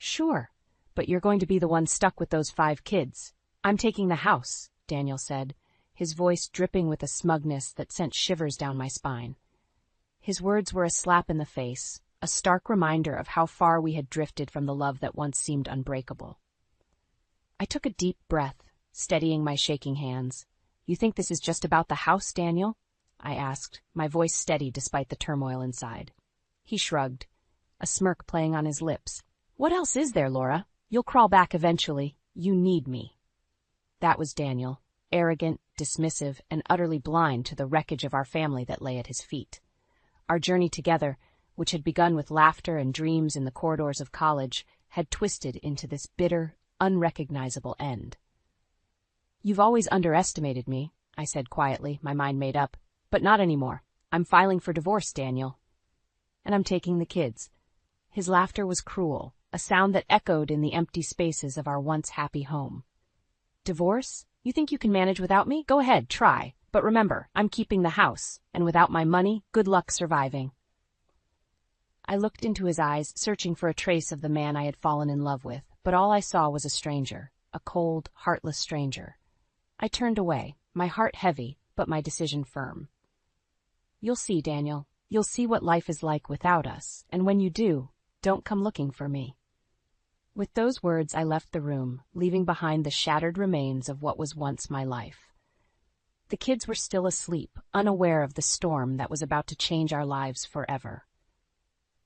Sure, but you're going to be the one stuck with those 5 kids. I'm taking the house, Daniel said, his voice dripping with a smugness that sent shivers down my spine. His words were a slap in the face, a stark reminder of how far we had drifted from the love that once seemed unbreakable. I took a deep breath, steadying my shaking hands. You think this is just about the house, Daniel? I asked, my voice steady despite the turmoil inside. He shrugged, a smirk playing on his lips. What else is there, Laura? You'll crawl back eventually. You need me. That was Daniel, arrogant, dismissive, and utterly blind to the wreckage of our family that lay at his feet. Our journey together, which had begun with laughter and dreams in the corridors of college, had twisted into this bitter, unrecognizable end. You've always underestimated me, I said quietly, my mind made up. But not anymore. I'm filing for divorce, Daniel. And I'm taking the kids. His laughter was cruel, a sound that echoed in the empty spaces of our once happy home. Divorce? You think you can manage without me? Go ahead, try. But remember, I'm keeping the house, and without my money, good luck surviving. I looked into his eyes, searching for a trace of the man I had fallen in love with, but all I saw was a stranger, a cold, heartless stranger. I turned away, my heart heavy, but my decision firm. You'll see, Daniel. You'll see what life is like without us, and when you do, don't come looking for me. With those words, I left the room, leaving behind the shattered remains of what was once my life. The kids were still asleep, unaware of the storm that was about to change our lives forever.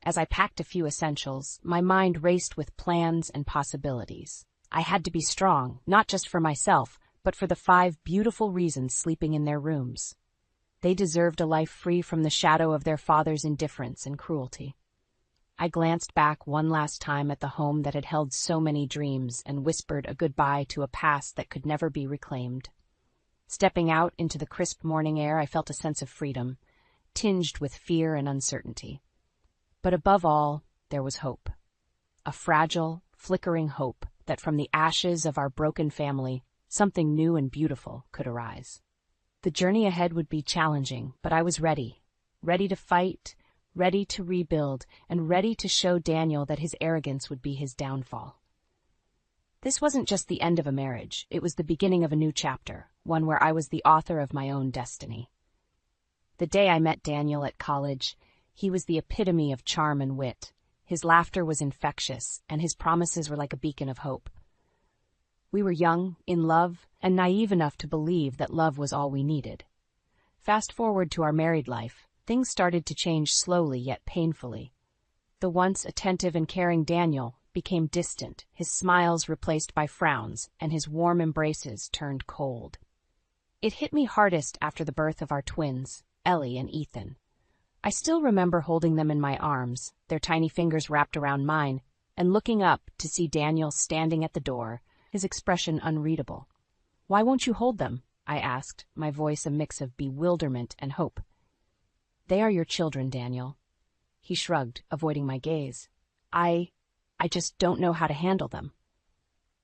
As I packed a few essentials, my mind raced with plans and possibilities. I had to be strong, not just for myself, but for the 5 beautiful reasons sleeping in their rooms. They deserved a life free from the shadow of their father's indifference and cruelty. I glanced back one last time at the home that had held so many dreams and whispered a goodbye to a past that could never be reclaimed. Stepping out into the crisp morning air, I felt a sense of freedom, tinged with fear and uncertainty. But above all, there was hope. A fragile, flickering hope that from the ashes of our broken family, something new and beautiful could arise. The journey ahead would be challenging, but I was ready to fight, ready to rebuild, and ready to show Daniel that his arrogance would be his downfall. This wasn't just the end of a marriage, it was the beginning of a new chapter, one where I was the author of my own destiny. The day I met Daniel at college, he was the epitome of charm and wit. His laughter was infectious, and his promises were like a beacon of hope. We were young, in love, and naive enough to believe that love was all we needed. Fast forward to our married life, things started to change slowly yet painfully. The once attentive and caring Daniel became distant, his smiles replaced by frowns, and his warm embraces turned cold. It hit me hardest after the birth of our twins, Ellie and Ethan. I still remember holding them in my arms, their tiny fingers wrapped around mine, and looking up to see Daniel standing at the door, his expression unreadable. "Why won't you hold them?" I asked, my voice a mix of bewilderment and hope. "They are your children, Daniel." He shrugged, avoiding my gaze. I just don't know how to handle them."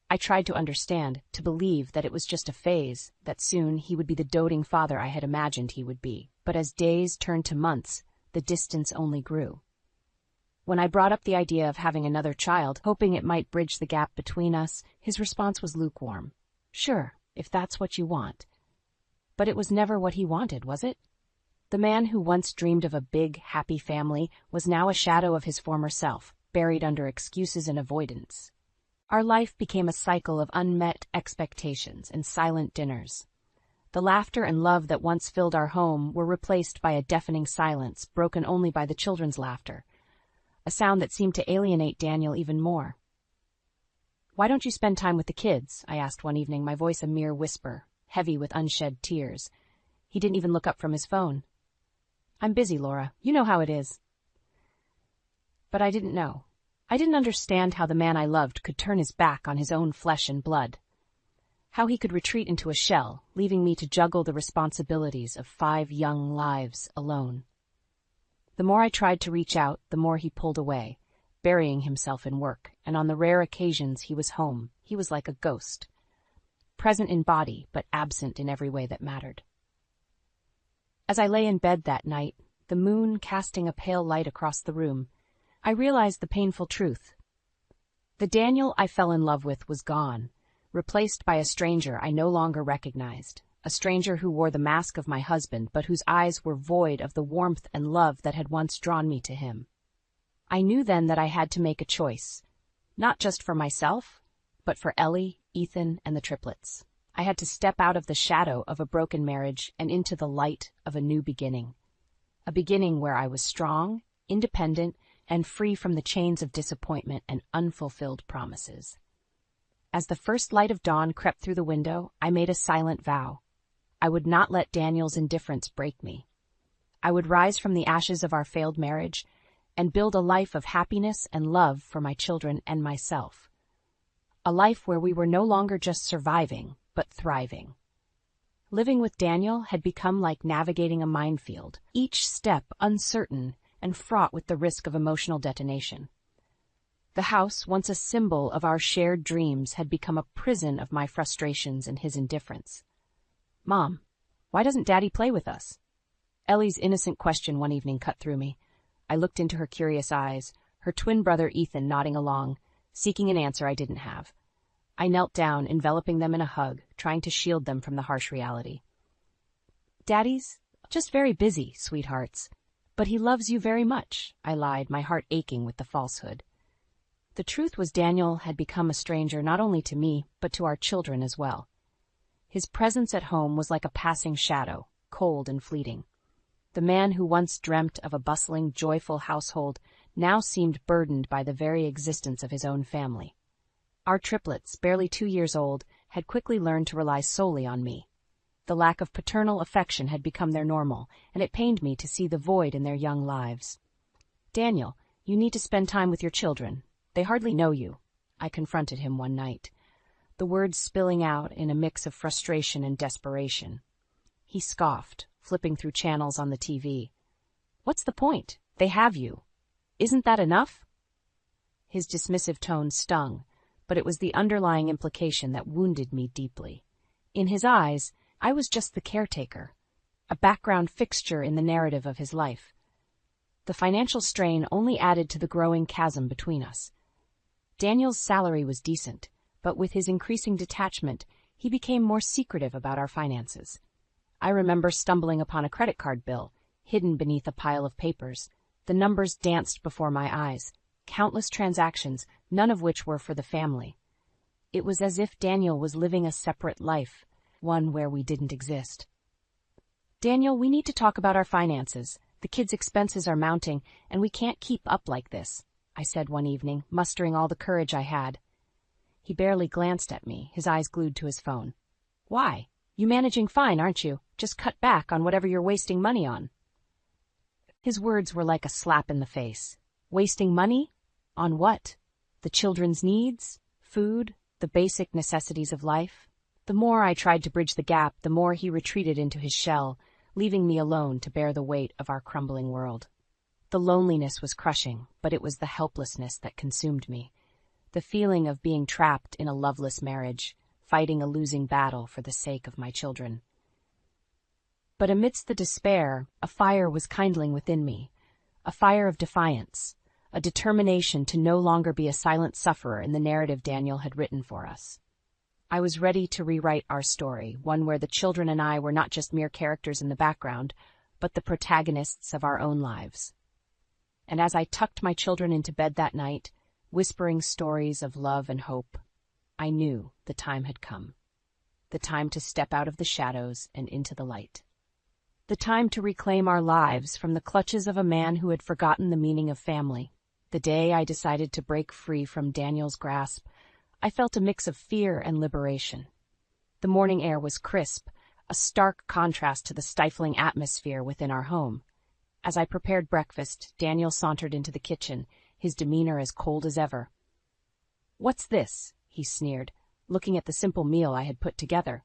I tried to understand, to believe that it was just a phase, that soon he would be the doting father I had imagined he would be. But as days turned to months, the distance only grew. When I brought up the idea of having another child, hoping it might bridge the gap between us, his response was lukewarm. "Sure, if that's what you want." But it was never what he wanted, was it? The man who once dreamed of a big, happy family was now a shadow of his former self, buried under excuses and avoidance. Our life became a cycle of unmet expectations and silent dinners. The laughter and love that once filled our home were replaced by a deafening silence broken only by the children's laughter, a sound that seemed to alienate Daniel even more. "Why don't you spend time with the kids?" I asked one evening, my voice a mere whisper, heavy with unshed tears. He didn't even look up from his phone. "I'm busy, Laura. You know how it is." But I didn't know. I didn't understand how the man I loved could turn his back on his own flesh and blood. How he could retreat into a shell, leaving me to juggle the responsibilities of 5 young lives alone. The more I tried to reach out, the more he pulled away, burying himself in work, and on the rare occasions he was home, he was like a ghost. Present in body, but absent in every way that mattered. As I lay in bed that night, the moon casting a pale light across the room, I realized the painful truth. The Daniel I fell in love with was gone, replaced by a stranger I no longer recognized, a stranger who wore the mask of my husband but whose eyes were void of the warmth and love that had once drawn me to him. I knew then that I had to make a choice, not just for myself, but for Ellie, Ethan, and the triplets. I had to step out of the shadow of a broken marriage and into the light of a new beginning. A beginning where I was strong, independent, and free from the chains of disappointment and unfulfilled promises. As the first light of dawn crept through the window, I made a silent vow. I would not let Daniel's indifference break me. I would rise from the ashes of our failed marriage and build a life of happiness and love for my children and myself. A life where we were no longer just surviving, but thriving. Living with Daniel had become like navigating a minefield, each step uncertain and fraught with the risk of emotional detonation. The house, once a symbol of our shared dreams, had become a prison of my frustrations and his indifference. "Mom, why doesn't Daddy play with us?" Ellie's innocent question one evening cut through me. I looked into her curious eyes, her twin brother Ethan nodding along, seeking an answer I didn't have. I knelt down, enveloping them in a hug, trying to shield them from the harsh reality. "Daddy's just very busy, sweethearts. But he loves you very much," I lied, my heart aching with the falsehood. The truth was Daniel had become a stranger not only to me, but to our children as well. His presence at home was like a passing shadow, cold and fleeting. The man who once dreamt of a bustling, joyful household now seemed burdened by the very existence of his own family. Our triplets, barely 2 years old, had quickly learned to rely solely on me. The lack of paternal affection had become their normal, and it pained me to see the void in their young lives. "Daniel, you need to spend time with your children. They hardly know you," I confronted him one night, the words spilling out in a mix of frustration and desperation. He scoffed, flipping through channels on the TV. "What's the point? They have you. Isn't that enough?" His dismissive tone stung, but it was the underlying implication that wounded me deeply. In his eyes, I was just the caretaker, a background fixture in the narrative of his life. The financial strain only added to the growing chasm between us. Daniel's salary was decent, but with his increasing detachment, he became more secretive about our finances. I remember stumbling upon a credit card bill, hidden beneath a pile of papers. The numbers danced before my eyes, countless transactions, none of which were for the family. It was as if Daniel was living a separate life, one where we didn't exist. "Daniel, we need to talk about our finances. The kids' expenses are mounting, and we can't keep up like this," I said one evening, mustering all the courage I had. He barely glanced at me, his eyes glued to his phone. "Why? You managing fine, aren't you? Just cut back on whatever you're wasting money on." His words were like a slap in the face. Wasting money? On what? The children's needs? Food? The basic necessities of life? The more I tried to bridge the gap, the more he retreated into his shell, leaving me alone to bear the weight of our crumbling world. The loneliness was crushing, but it was the helplessness that consumed me. The feeling of being trapped in a loveless marriage, fighting a losing battle for the sake of my children. But amidst the despair, a fire was kindling within me, a fire of defiance, a determination to no longer be a silent sufferer in the narrative Daniel had written for us. I was ready to rewrite our story, one where the children and I were not just mere characters in the background, but the protagonists of our own lives. And as I tucked my children into bed that night, whispering stories of love and hope, I knew the time had come. The time to step out of the shadows and into the light. The time to reclaim our lives from the clutches of a man who had forgotten the meaning of family. The day I decided to break free from Daniel's grasp, I felt a mix of fear and liberation. The morning air was crisp, a stark contrast to the stifling atmosphere within our home. As I prepared breakfast, Daniel sauntered into the kitchen, his demeanor as cold as ever. "What's this?" he sneered, looking at the simple meal I had put together.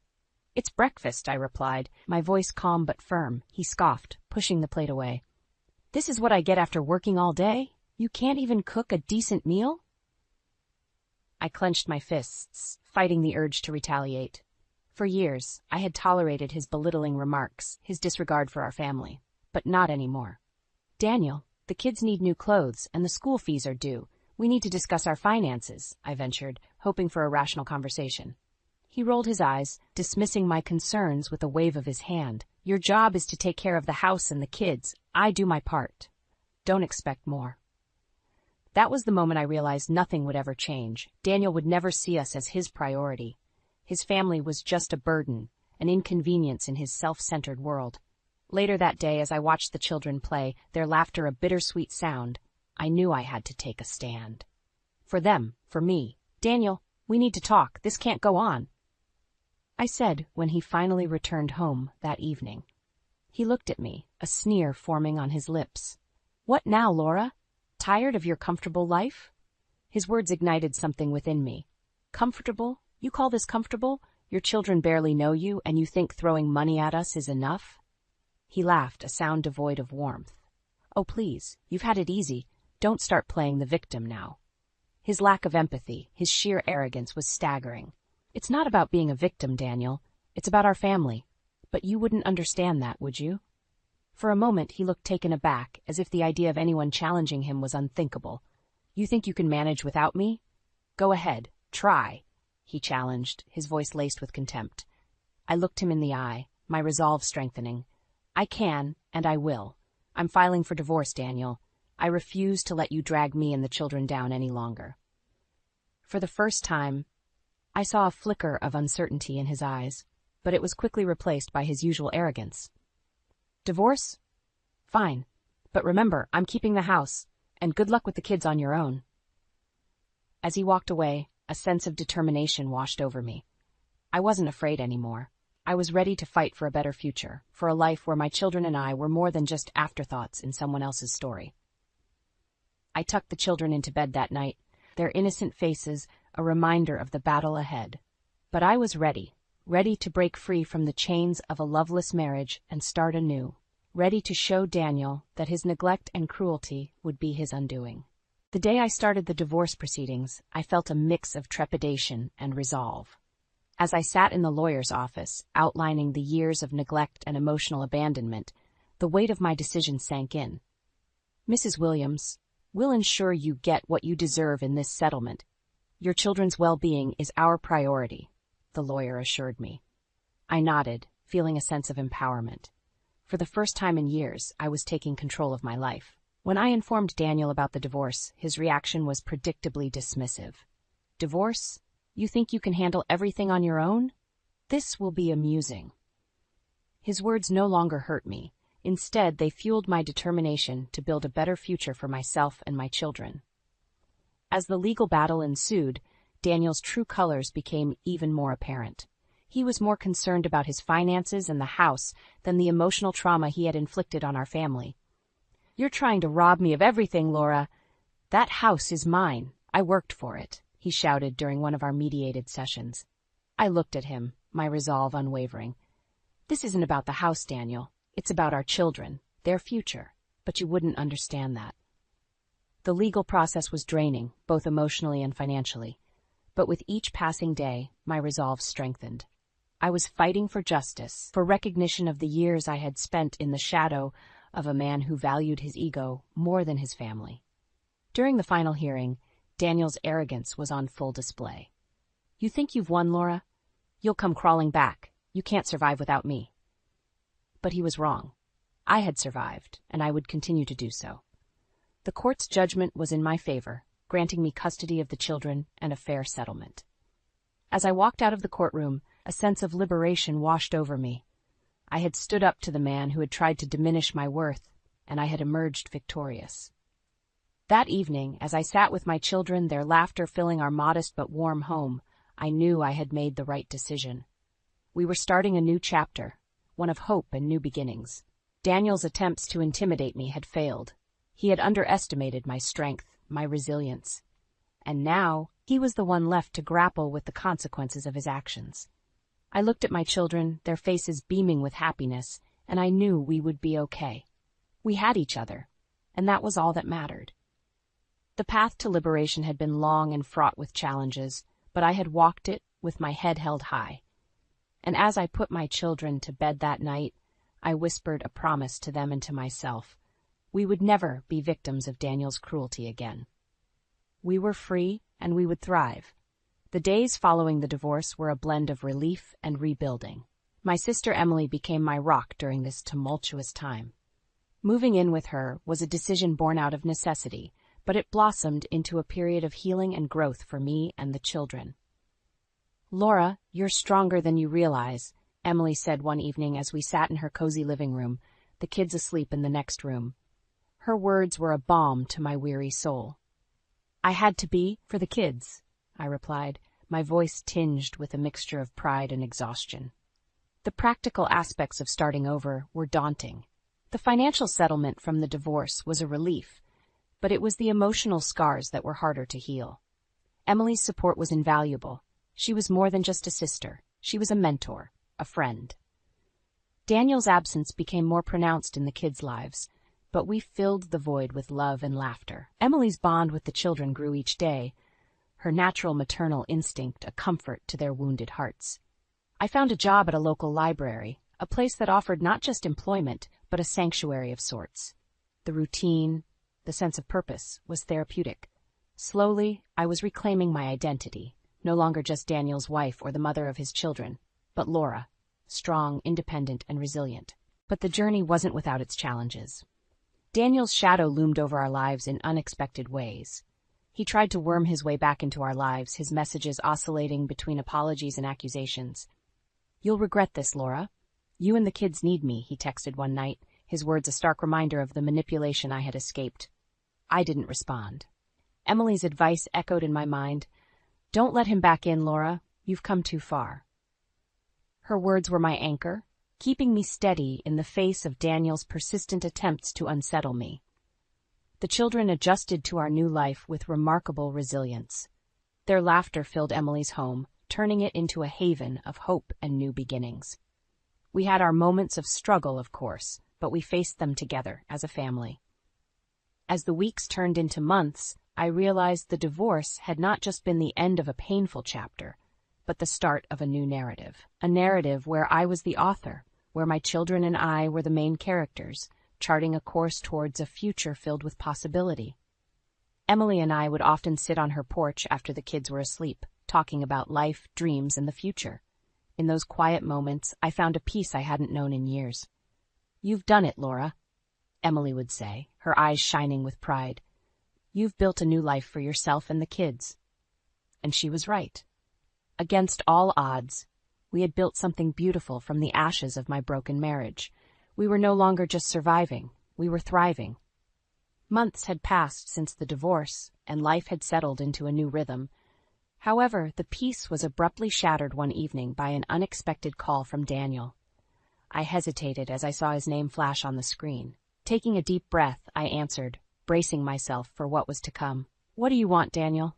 "It's breakfast," I replied, my voice calm but firm. He scoffed, pushing the plate away. "This is what I get after working all day? You can't even cook a decent meal?" I clenched my fists, fighting the urge to retaliate. For years, I had tolerated his belittling remarks, his disregard for our family. But not anymore. "Daniel, the kids need new clothes, and the school fees are due. We need to discuss our finances, I ventured, hoping for a rational conversation. He rolled his eyes, dismissing my concerns with a wave of his hand. Your job is to take care of the house and the kids. I do my part. Don't expect more. That was the moment I realized nothing would ever change. Daniel would never see us as his priority. His family was just a burden, an inconvenience in his self-centered world. Later that day, as I watched the children play, their laughter a bittersweet sound, I knew I had to take a stand. For them, for me. Daniel, we need to talk. This can't go on, I said when he finally returned home that evening. He looked at me, a sneer forming on his lips. What now, Laura? Tired of your comfortable life? His words ignited something within me. Comfortable? You call this comfortable? Your children barely know you, and you think throwing money at us is enough? He laughed, a sound devoid of warmth. Oh, please, you've had it easy. Don't start playing the victim now. His lack of empathy, his sheer arrogance was staggering. It's not about being a victim, Daniel. It's about our family. But you wouldn't understand that, would you? For a moment, he looked taken aback, as if the idea of anyone challenging him was unthinkable. You think you can manage without me? Go ahead, try, he challenged, his voice laced with contempt. I looked him in the eye, my resolve strengthening. I can, and I will. I'm filing for divorce, Daniel. I refuse to let you drag me and the children down any longer. For the first time, I saw a flicker of uncertainty in his eyes, but it was quickly replaced by his usual arrogance. Divorce? Fine. But remember, I'm keeping the house, and good luck with the kids on your own. As he walked away, a sense of determination washed over me. I wasn't afraid anymore. I was ready to fight for a better future, for a life where my children and I were more than just afterthoughts in someone else's story. I tucked the children into bed that night, their innocent faces a reminder of the battle ahead. But I was ready to break free from the chains of a loveless marriage and start anew, ready to show Daniel that his neglect and cruelty would be his undoing. The day I started the divorce proceedings, I felt a mix of trepidation and resolve. As I sat in the lawyer's office, outlining the years of neglect and emotional abandonment, the weight of my decision sank in. Mrs. Williams, we'll ensure you get what you deserve in this settlement. Your children's well-being is our priority, the lawyer assured me. I nodded, feeling a sense of empowerment. For the first time in years, I was taking control of my life. When I informed Daniel about the divorce, his reaction was predictably dismissive. Divorce? You think you can handle everything on your own? This will be amusing. His words no longer hurt me. Instead, they fueled my determination to build a better future for myself and my children. As the legal battle ensued, Daniel's true colors became even more apparent. He was more concerned about his finances and the house than the emotional trauma he had inflicted on our family. You're trying to rob me of everything, Laura. That house is mine. I worked for it, he shouted during one of our mediated sessions. I looked at him, my resolve unwavering. This isn't about the house, Daniel. It's about our children, their future. But you wouldn't understand that. The legal process was draining, both emotionally and financially. But with each passing day, my resolve strengthened. I was fighting for justice, for recognition of the years I had spent in the shadow of a man who valued his ego more than his family. During the final hearing, Daniel's arrogance was on full display. You think you've won, Laura? You'll come crawling back. You can't survive without me. But he was wrong. I had survived, and I would continue to do so. The court's judgment was in my favor, granting me custody of the children and a fair settlement. As I walked out of the courtroom, a sense of liberation washed over me. I had stood up to the man who had tried to diminish my worth, and I had emerged victorious. That evening, as I sat with my children, their laughter filling our modest but warm home, I knew I had made the right decision. We were starting a new chapter, one of hope and new beginnings. Daniel's attempts to intimidate me had failed. He had underestimated my strength, my resilience. And now, he was the one left to grapple with the consequences of his actions. I looked at my children, their faces beaming with happiness, and I knew we would be okay. We had each other, and that was all that mattered. The path to liberation had been long and fraught with challenges, but I had walked it with my head held high. And as I put my children to bed that night, I whispered a promise to them and to myself. We would never be victims of Daniel's cruelty again. We were free, and we would thrive. The days following the divorce were a blend of relief and rebuilding. My sister Emily became my rock during this tumultuous time. Moving in with her was a decision born out of necessity, but it blossomed into a period of healing and growth for me and the children. "Laura, you're stronger than you realize," Emily said one evening as we sat in her cozy living room, the kids asleep in the next room. Her words were a balm to my weary soul. "I had to be, for the kids," I replied, my voice tinged with a mixture of pride and exhaustion. The practical aspects of starting over were daunting. The financial settlement from the divorce was a relief, but it was the emotional scars that were harder to heal. Emily's support was invaluable. She was more than just a sister. She was a mentor, a friend. Daniel's absence became more pronounced in the kids' lives, but we filled the void with love and laughter. Emily's bond with the children grew each day, her natural maternal instinct a comfort to their wounded hearts. I found a job at a local library, a place that offered not just employment, but a sanctuary of sorts. The routine, the sense of purpose, was therapeutic. Slowly, I was reclaiming my identity, no longer just Daniel's wife or the mother of his children, but Laura, strong, independent, and resilient. But the journey wasn't without its challenges. Daniel's shadow loomed over our lives in unexpected ways. He tried to worm his way back into our lives, his messages oscillating between apologies and accusations. "You'll regret this, Laura. You and the kids need me," he texted one night, his words a stark reminder of the manipulation I had escaped. I didn't respond. Emily's advice echoed in my mind. "Don't let him back in, Laura. You've come too far." Her words were my anchor, keeping me steady in the face of Daniel's persistent attempts to unsettle me. The children adjusted to our new life with remarkable resilience. Their laughter filled Emily's home, turning it into a haven of hope and new beginnings. We had our moments of struggle, of course, but we faced them together as a family. As the weeks turned into months, I realized the divorce had not just been the end of a painful chapter, but the start of a new narrative. A narrative where I was the author, where my children and I were the main characters, charting a course towards a future filled with possibility. Emily and I would often sit on her porch after the kids were asleep, talking about life, dreams, and the future. In those quiet moments, I found a peace I hadn't known in years. "You've done it, Laura," Emily would say, her eyes shining with pride. "You've built a new life for yourself and the kids." And she was right. Against all odds, we had built something beautiful from the ashes of my broken marriage. We were no longer just surviving, we were thriving. Months had passed since the divorce, and life had settled into a new rhythm. However, the peace was abruptly shattered one evening by an unexpected call from Daniel. I hesitated as I saw his name flash on the screen. Taking a deep breath, I answered, bracing myself for what was to come. "What do you want, Daniel?"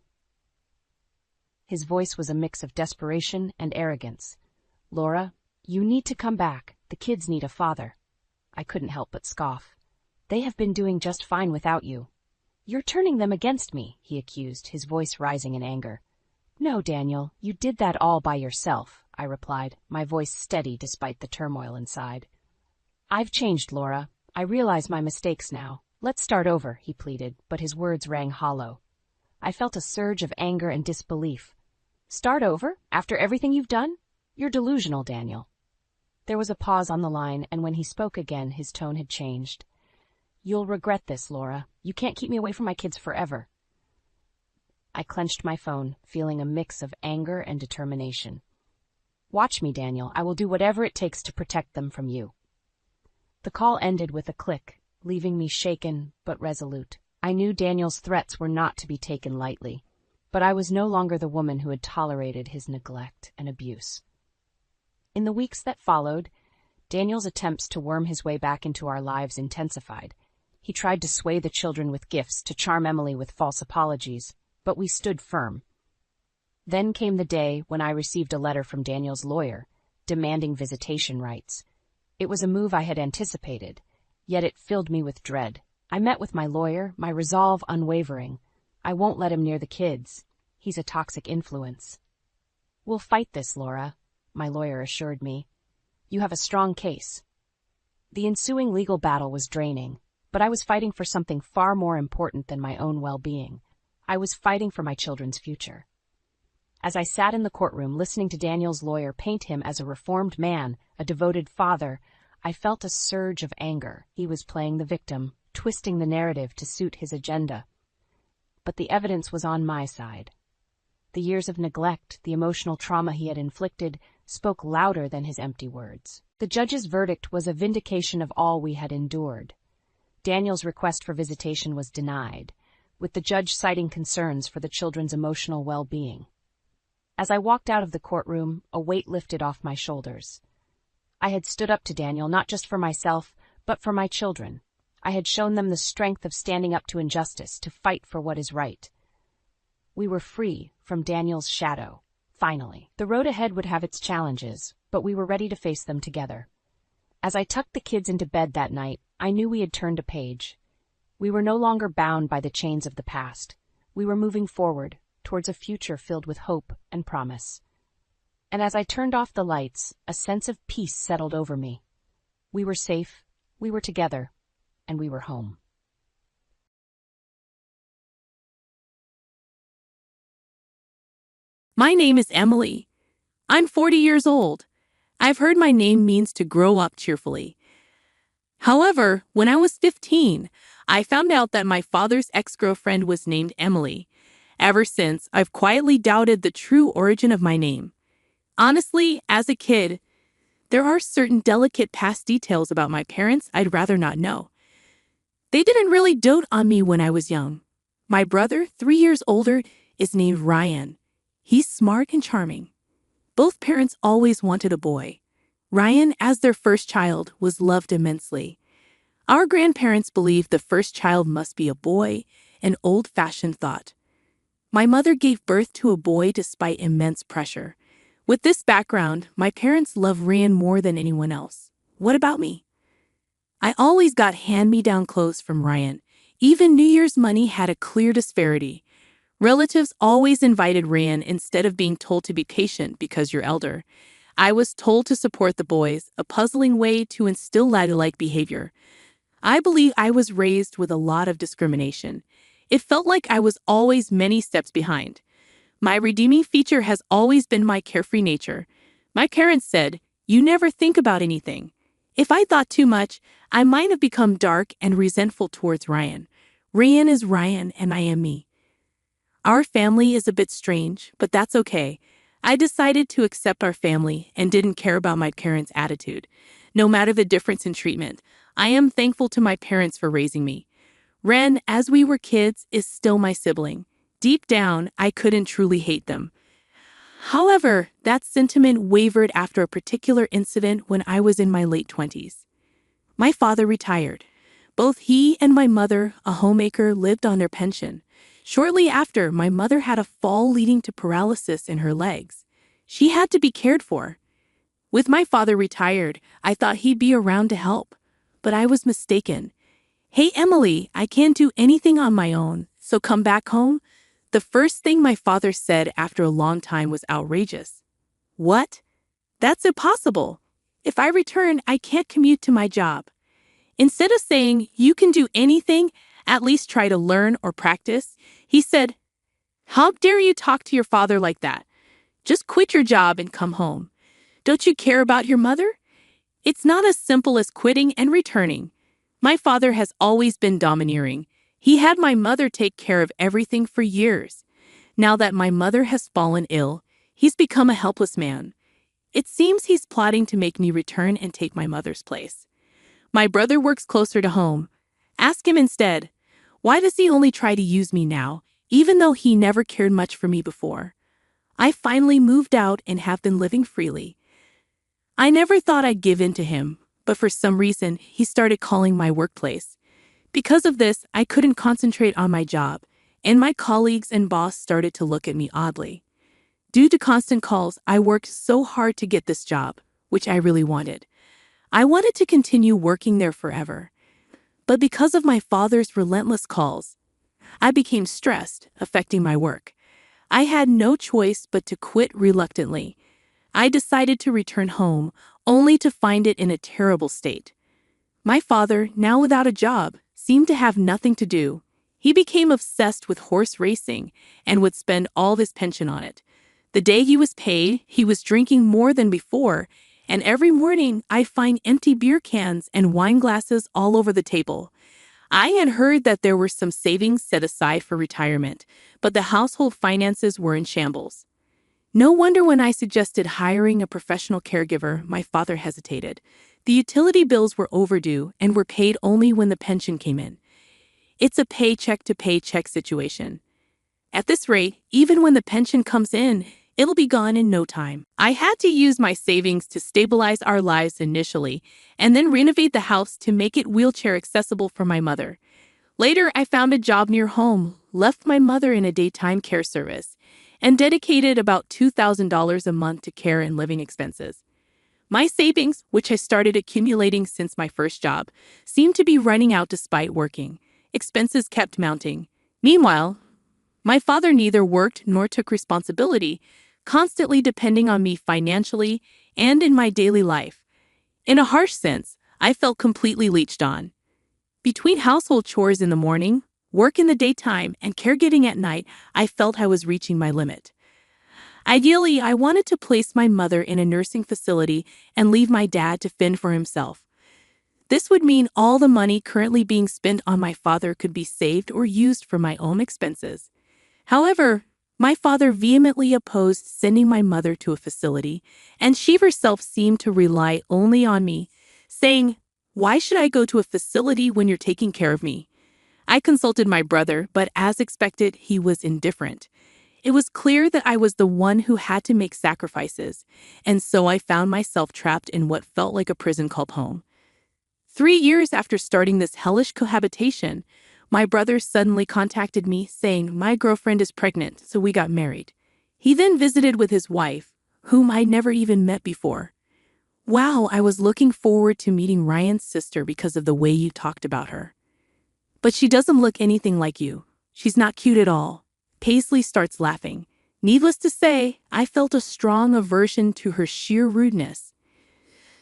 His voice was a mix of desperation and arrogance. "Laura, you need to come back. The kids need a father." I couldn't help but scoff. "They have been doing just fine without you." "You're turning them against me," he accused, his voice rising in anger. "No, Daniel, you did that all by yourself," I replied, my voice steady despite the turmoil inside. "I've changed, Laura. I realize my mistakes now. Let's start over," he pleaded, but his words rang hollow. I felt a surge of anger and disbelief. "Start over? After everything you've done? You're delusional, Daniel." There was a pause on the line, and when he spoke again, his tone had changed. "You'll regret this, Laura. You can't keep me away from my kids forever." I clenched my phone, feeling a mix of anger and determination. "Watch me, Daniel. I will do whatever it takes to protect them from you." The call ended with a click, leaving me shaken but resolute. I knew Daniel's threats were not to be taken lightly, but I was no longer the woman who had tolerated his neglect and abuse. In the weeks that followed, Daniel's attempts to worm his way back into our lives intensified. He tried to sway the children with gifts, to charm Emily with false apologies, but we stood firm. Then came the day when I received a letter from Daniel's lawyer, demanding visitation rights. It was a move I had anticipated, yet it filled me with dread. I met with my lawyer, my resolve unwavering. I won't let him near the kids. He's a toxic influence. "We'll fight this, Laura," my lawyer assured me. "You have a strong case." The ensuing legal battle was draining, but I was fighting for something far more important than my own well-being. I was fighting for my children's future. As I sat in the courtroom listening to Daniel's lawyer paint him as a reformed man, a devoted father, I felt a surge of anger. He was playing the victim, twisting the narrative to suit his agenda. But the evidence was on my side. The years of neglect, the emotional trauma he had inflicted, spoke louder than his empty words. The judge's verdict was a vindication of all we had endured. Daniel's request for visitation was denied, with the judge citing concerns for the children's emotional well-being. As I walked out of the courtroom, a weight lifted off my shoulders. I had stood up to Daniel not just for myself, but for my children. I had shown them the strength of standing up to injustice, to fight for what is right. We were free from Daniel's shadow, finally. The road ahead would have its challenges, but we were ready to face them together. As I tucked the kids into bed that night, I knew we had turned a page. We were no longer bound by the chains of the past. We were moving forward, towards a future filled with hope and promise. And as I turned off the lights, a sense of peace settled over me. We were safe, we were together, and we were home. My name is Emily. I'm 40 years old. I've heard my name means to grow up cheerfully. However, when I was 15, I found out that my father's ex-girlfriend was named Emily. Ever since, I've quietly doubted the true origin of my name. Honestly, as a kid, there are certain delicate past details about my parents I'd rather not know. They didn't really dote on me when I was young. My brother, 3 years older, is named Ryan. He's smart and charming. Both parents always wanted a boy. Ryan, as their first child, was loved immensely. Our grandparents believed the first child must be a boy, an old-fashioned thought. My mother gave birth to a boy despite immense pressure. With this background, my parents loved Ryan more than anyone else. What about me? I always got hand-me-down clothes from Ryan. Even New Year's money had a clear disparity. Relatives always invited Ryan instead of being told to be patient because you're elder. I was told to support the boys, a puzzling way to instill ladylike behavior. I believe I was raised with a lot of discrimination. It felt like I was always many steps behind. My redeeming feature has always been my carefree nature. My parents said, "You never think about anything." If I thought too much, I might have become dark and resentful towards Ryan. Ryan is Ryan and I am me. Our family is a bit strange, but that's okay. I decided to accept our family and didn't care about my parents' attitude. No matter the difference in treatment, I am thankful to my parents for raising me. Ren, as we were kids, is still my sibling. Deep down, I couldn't truly hate them. However, that sentiment wavered after a particular incident when I was in my late 20s. My father retired. Both he and my mother, a homemaker, lived on their pension. Shortly after, my mother had a fall leading to paralysis in her legs. She had to be cared for. With my father retired, I thought he'd be around to help. But I was mistaken. "Hey, Emily, I can't do anything on my own, so come back home?" The first thing my father said after a long time was outrageous. "What? That's impossible. If I return, I can't commute to my job." Instead of saying, "You can do anything, at least try to learn or practice," he said, "How dare you talk to your father like that? Just quit your job and come home. Don't you care about your mother? It's not as simple as quitting and returning." My father has always been domineering. He had my mother take care of everything for years. Now that my mother has fallen ill, he's become a helpless man. It seems he's plotting to make me return and take my mother's place. My brother works closer to home. Ask him instead. Why does he only try to use me now, even though he never cared much for me before? I finally moved out and have been living freely. I never thought I'd give in to him, but for some reason, he started calling my workplace. Because of this, I couldn't concentrate on my job, and my colleagues and boss started to look at me oddly. Due to constant calls, I worked so hard to get this job, which I really wanted. I wanted to continue working there forever. But because of my father's relentless calls, I became stressed, affecting my work. I had no choice but to quit reluctantly. I decided to return home, only to find it in a terrible state. My father, now without a job, seemed to have nothing to do. He became obsessed with horse racing and would spend all his pension on it. The day he was paid, he was drinking more than before, and every morning I'd find empty beer cans and wine glasses all over the table. I had heard that there were some savings set aside for retirement, but the household finances were in shambles. No wonder when I suggested hiring a professional caregiver, my father hesitated. The utility bills were overdue and were paid only when the pension came in. It's a paycheck-to-paycheck situation. At this rate, even when the pension comes in, it'll be gone in no time. I had to use my savings to stabilize our lives initially, and then renovate the house to make it wheelchair accessible for my mother. Later, I found a job near home, left my mother in a daytime care service, and dedicated about $2,000 a month to care and living expenses. My savings, which I started accumulating since my first job, seemed to be running out despite working. Expenses kept mounting. Meanwhile, my father neither worked nor took responsibility, constantly depending on me financially and in my daily life. In a harsh sense, I felt completely leeched on. Between household chores in the morning, work in the daytime, and caregiving at night, I felt I was reaching my limit. Ideally, I wanted to place my mother in a nursing facility and leave my dad to fend for himself. This would mean all the money currently being spent on my father could be saved or used for my own expenses. However, my father vehemently opposed sending my mother to a facility, and she herself seemed to rely only on me, saying, "Why should I go to a facility when you're taking care of me?" I consulted my brother, but as expected, he was indifferent. It was clear that I was the one who had to make sacrifices, and so I found myself trapped in what felt like a prison called home. 3 years after starting this hellish cohabitation, my brother suddenly contacted me saying my girlfriend is pregnant, so we got married. He then visited with his wife, whom I'd never even met before. "Wow, I was looking forward to meeting Ryan's sister because of the way you talked about her. But she doesn't look anything like you. She's not cute at all." Paisley starts laughing. Needless to say, I felt a strong aversion to her sheer rudeness.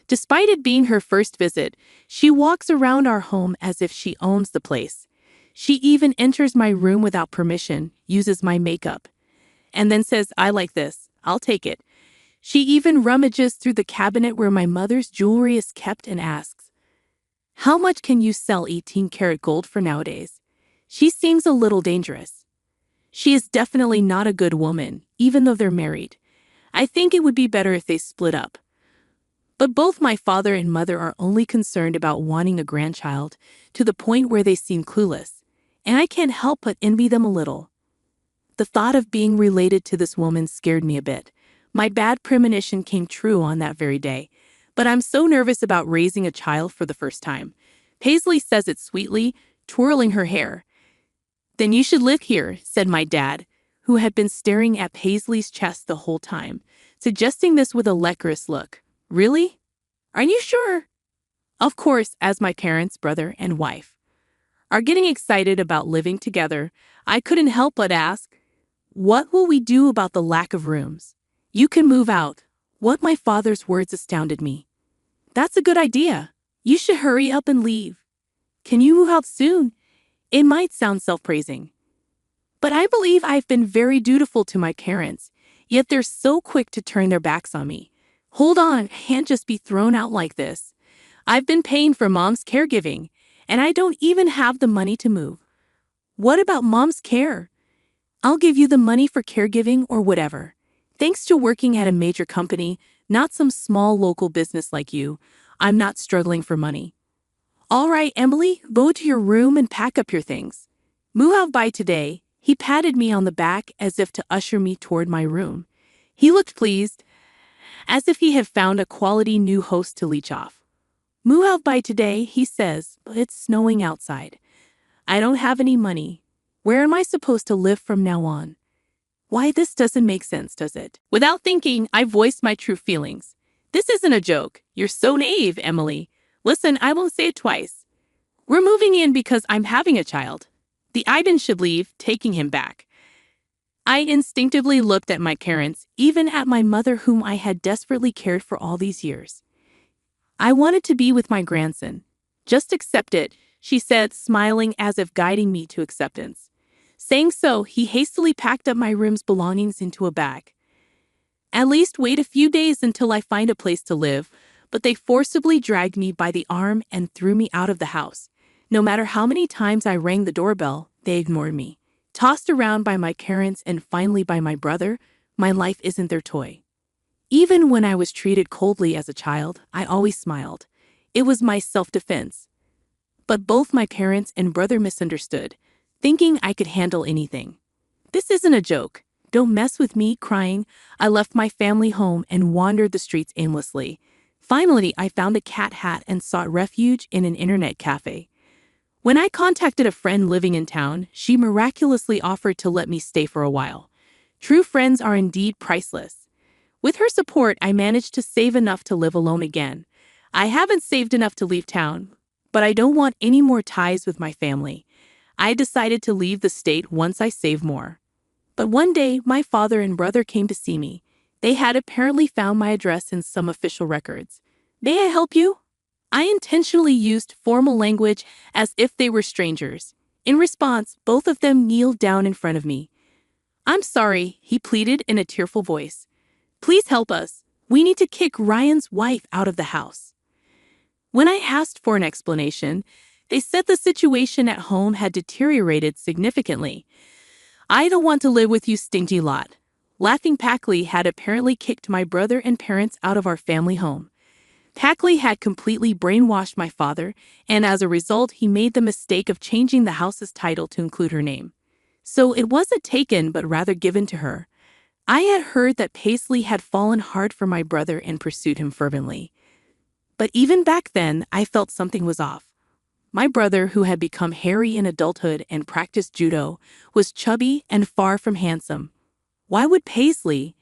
Despite it being her first visit, she walks around our home as if she owns the place. She even enters my room without permission, uses my makeup, and then says, "I like this, I'll take it." She even rummages through the cabinet where my mother's jewelry is kept and asks, "How much can you sell 18-karat gold for nowadays?" She seems a little dangerous. She is definitely not a good woman, even though they're married. I think it would be better if they split up. But both my father and mother are only concerned about wanting a grandchild, to the point where they seem clueless, and I can't help but envy them a little. The thought of being related to this woman scared me a bit. My bad premonition came true on that very day, but I'm so nervous about raising a child for the first time. Paisley says it sweetly, twirling her hair. "Then you should live here," said my dad, who had been staring at Paisley's chest the whole time, suggesting this with a lecherous look. "Really? Are you sure?" Of course, as my parents, brother, and wife are getting excited about living together, I couldn't help but ask, "What will we do about the lack of rooms?" "You can move out." What my father's words astounded me. "That's a good idea. You should hurry up and leave." "Can you move out soon?" It might sound self-praising, but I believe I've been very dutiful to my parents, yet they're so quick to turn their backs on me. Hold on, I can't just be thrown out like this. I've been paying for Mom's caregiving, and I don't even have the money to move. What about Mom's care? I'll give you the money for caregiving or whatever. Thanks to working at a major company, not some small local business like you, I'm not struggling for money. All right, Emily, go to your room and pack up your things. Move out by today. He patted me on the back as if to usher me toward my room. He looked pleased, as if he had found a quality new host to leech off. Move out by today, he says, but it's snowing outside. I don't have any money. Where am I supposed to live from now on? Why, this doesn't make sense, does it? Without thinking, I voiced my true feelings. This isn't a joke. You're so naive, Emily. Listen, I won't say it twice. We're moving in because I'm having a child. The Aiden should leave, taking him back. I instinctively looked at my parents, even at my mother whom I had desperately cared for all these years. I wanted to be with my grandson. Just accept it. she said, smiling as if guiding me to acceptance. Saying so, he hastily packed up my room's belongings into a bag. At least wait a few days until I find a place to live, but they forcibly dragged me by the arm and threw me out of the house. No matter how many times I rang the doorbell, they ignored me. Tossed around by my parents and finally by my brother, my life isn't their toy. Even when I was treated coldly as a child, I always smiled. It was my self-defense. But both my parents and brother misunderstood, thinking I could handle anything. This isn't a joke. Don't mess with me, crying. I left my family home and wandered the streets aimlessly. Finally, I found a cat hat and sought refuge in an internet cafe. When I contacted a friend living in town, she miraculously offered to let me stay for a while. True friends are indeed priceless. With her support, I managed to save enough to live alone again. I haven't saved enough to leave town, but I don't want any more ties with my family. I decided to leave the state once I save more. But one day, my father and brother came to see me. They had apparently found my address in some official records. May I help you? I intentionally used formal language as if they were strangers. In response, both of them kneeled down in front of me. I'm sorry, he pleaded in a tearful voice. Please help us. We need to kick Ryan's wife out of the house. When I asked for an explanation, they said the situation at home had deteriorated significantly. I don't want to live with you, stingy lot. Laughing, Packley had apparently kicked my brother and parents out of our family home. Packley had completely brainwashed my father, and as a result, he made the mistake of changing the house's title to include her name. So it wasn't taken, but rather given to her. I had heard that Paisley had fallen hard for my brother and pursued him fervently. But even back then, I felt something was off. My brother, who had become hairy in adulthood and practiced judo, was chubby and far from handsome. Why would Paisley,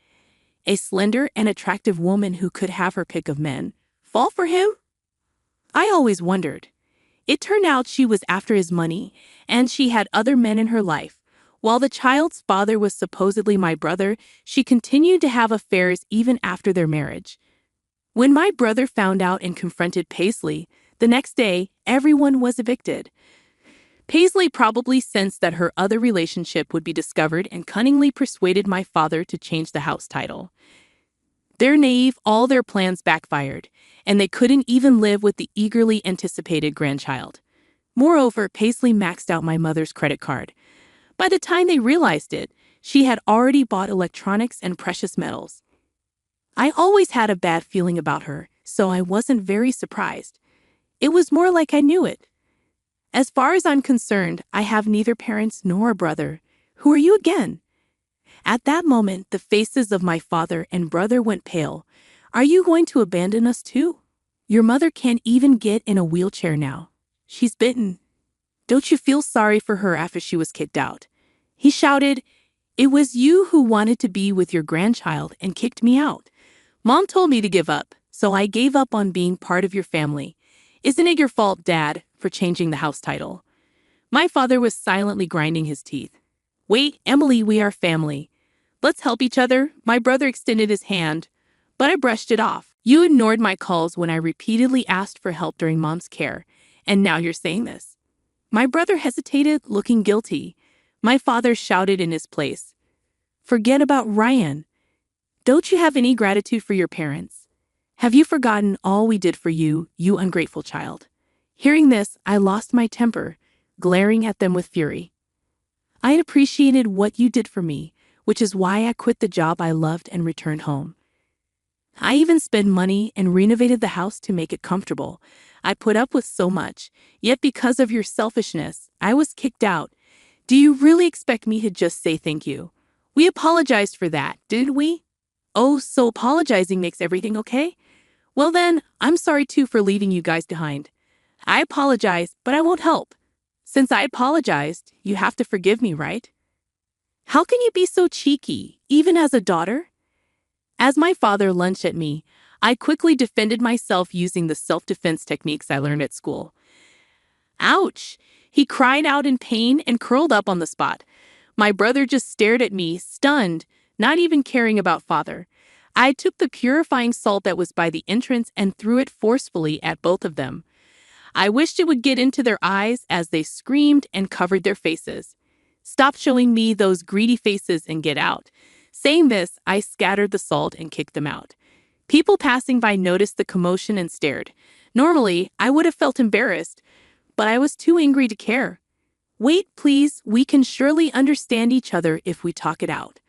a slender and attractive woman who could have her pick of men, fall for him? I always wondered. It turned out she was after his money, and she had other men in her life. While the child's father was supposedly my brother, she continued to have affairs even after their marriage. When my brother found out and confronted Paisley, the next day, everyone was evicted. Paisley probably sensed that her other relationship would be discovered and cunningly persuaded my father to change the house title. They're naive, all their plans backfired, and they couldn't even live with the eagerly anticipated grandchild. Moreover, Paisley maxed out my mother's credit card. By the time they realized it, she had already bought electronics and precious metals. I always had a bad feeling about her, so I wasn't very surprised. It was more like I knew it. As far as I'm concerned, I have neither parents nor a brother. Who are you again? At that moment, the faces of my father and brother went pale. Are you going to abandon us too? Your mother can't even get in a wheelchair now. She's bitten. Don't you feel sorry for her after she was kicked out? He shouted, It was you who wanted to be with your grandchild and kicked me out. Mom told me to give up, so I gave up on being part of your family. Isn't it your fault, Dad, for changing the house title? My father was silently grinding his teeth. Wait, Emily, we are family. Let's help each other. My brother extended his hand, but I brushed it off. You ignored my calls when I repeatedly asked for help during Mom's care, and now you're saying this. My brother hesitated, looking guilty. My father shouted in his place. Forget about Ryan. Don't you have any gratitude for your parents? Have you forgotten all we did for you, you ungrateful child? Hearing this, I lost my temper, glaring at them with fury. I appreciated what you did for me, which is why I quit the job I loved and returned home. I even spent money and renovated the house to make it comfortable. I put up with so much, yet because of your selfishness, I was kicked out. Do you really expect me to just say thank you? We apologized for that, didn't we? Oh, so apologizing makes everything okay? Well then, I'm sorry too for leaving you guys behind. I apologize, but I won't help. Since I apologized, you have to forgive me, right? How can you be so cheeky, even as a daughter? As my father lunged at me, I quickly defended myself using the self-defense techniques I learned at school. Ouch! He cried out in pain and curled up on the spot. My brother just stared at me, stunned, not even caring about father. I took the purifying salt that was by the entrance and threw it forcefully at both of them. I wished it would get into their eyes as they screamed and covered their faces. Stop showing me those greedy faces and get out. Saying this, I scattered the salt and kicked them out. People passing by noticed the commotion and stared. Normally, I would have felt embarrassed, but I was too angry to care. Wait, please, we can surely understand each other if we talk it out.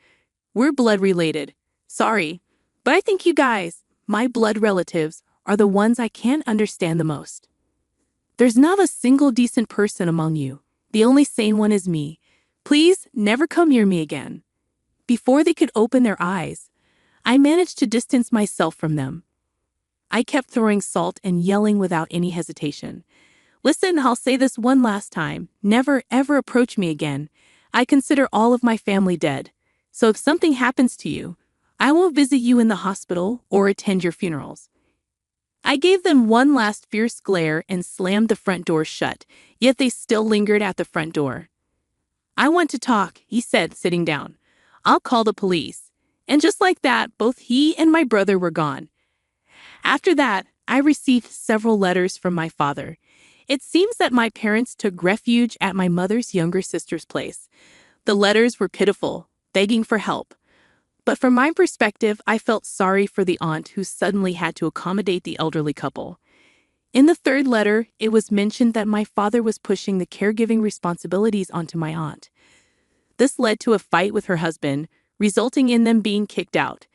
We're blood related. Sorry, but I think you guys, my blood relatives, are the ones I can't understand the most. There's not a single decent person among you. The only sane one is me. Please, never come near me again. Before they could open their eyes, I managed to distance myself from them. I kept throwing salt and yelling without any hesitation. Listen, I'll say this one last time. Never, ever approach me again. I consider all of my family dead. So if something happens to you, I won't visit you in the hospital or attend your funerals. I gave them one last fierce glare and slammed the front door shut, yet they still lingered at the front door. I want to talk, he said, sitting down. I'll call the police. And just like that, both he and my brother were gone. After that, I received several letters from my father. It seems that my parents took refuge at my mother's younger sister's place. The letters were pitiful, begging for help. But from my perspective, I felt sorry for the aunt who suddenly had to accommodate the elderly couple. In the third letter, it was mentioned that my father was pushing the caregiving responsibilities onto my aunt. This led to a fight with her husband, resulting in them being kicked out.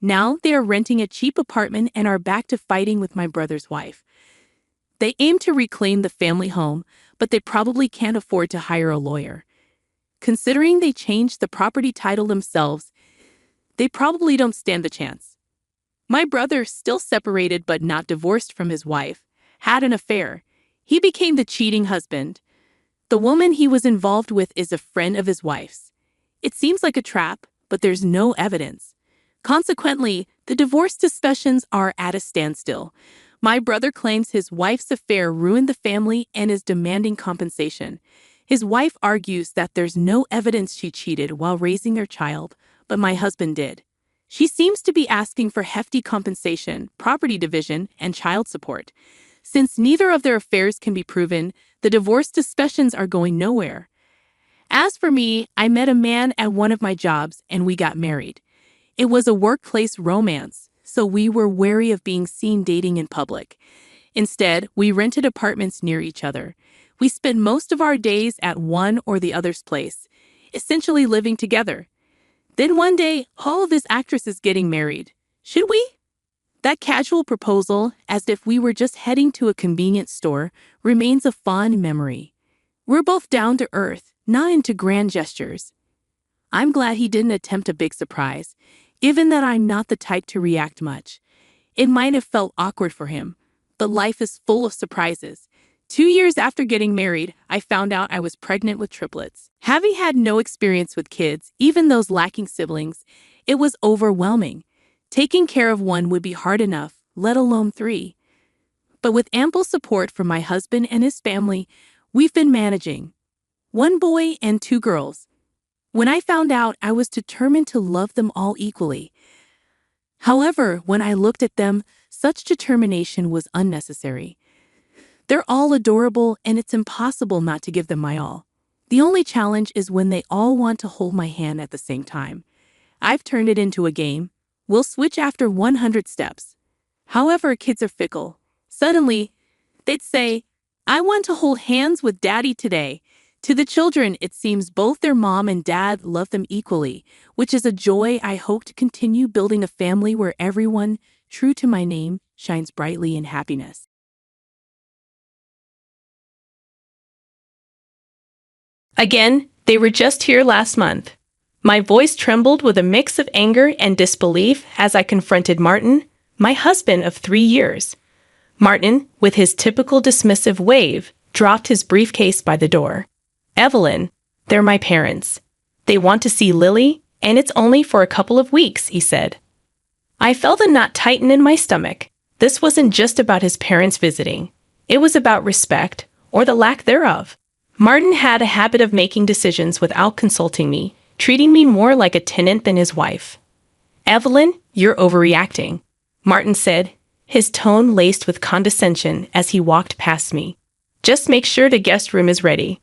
Now they are renting a cheap apartment and are back to fighting with my brother's wife. They aim to reclaim the family home, but they probably can't afford to hire a lawyer. Considering they changed the property title themselves, they probably don't stand the chance. My brother, still separated but not divorced from his wife, had an affair. He became the cheating husband. The woman he was involved with is a friend of his wife's. It seems like a trap, but there's no evidence. Consequently, the divorce discussions are at a standstill. My brother claims his wife's affair ruined the family and is demanding compensation. His wife argues that there's no evidence she cheated while raising their child, but my husband did. She seems to be asking for hefty compensation, property division, and child support. Since neither of their affairs can be proven, the divorce discussions are going nowhere. As for me, I met a man at one of my jobs and we got married. It was a workplace romance, so we were wary of being seen dating in public. Instead, we rented apartments near each other. We spent most of our days at one or the other's place, essentially living together. Then one day, all of this actress is getting married. Should we? That casual proposal, as if we were just heading to a convenience store, remains a fond memory. We're both down to earth, not into grand gestures. I'm glad he didn't attempt a big surprise, given that I'm not the type to react much. It might have felt awkward for him, but life is full of surprises. 2 years after getting married, I found out I was pregnant with triplets. Having had no experience with kids, even those lacking siblings, it was overwhelming. Taking care of one would be hard enough, let alone 3. But with ample support from my husband and his family, we've been managing. 1 boy and 2 girls. When I found out, I was determined to love them all equally. However, when I looked at them, such determination was unnecessary. They're all adorable, and it's impossible not to give them my all. The only challenge is when they all want to hold my hand at the same time. I've turned it into a game. We'll switch after 100 steps. However, kids are fickle. Suddenly, they'd say, I want to hold hands with Daddy today. To the children, it seems both their mom and dad love them equally, which is a joy. I hope to continue building a family where everyone, true to my name, shines brightly in happiness. Again, they were just here last month. My voice trembled with a mix of anger and disbelief as I confronted Martin, my husband of 3 years. Martin, with his typical dismissive wave, dropped his briefcase by the door. Evelyn, they're my parents. They want to see Lily, and it's only for a couple of weeks, he said. I felt a knot tighten in my stomach. This wasn't just about his parents visiting. It was about respect, or the lack thereof. Martin had a habit of making decisions without consulting me, treating me more like a tenant than his wife. Evelyn, you're overreacting, Martin said, his tone laced with condescension as he walked past me. "Just make sure the guest room is ready."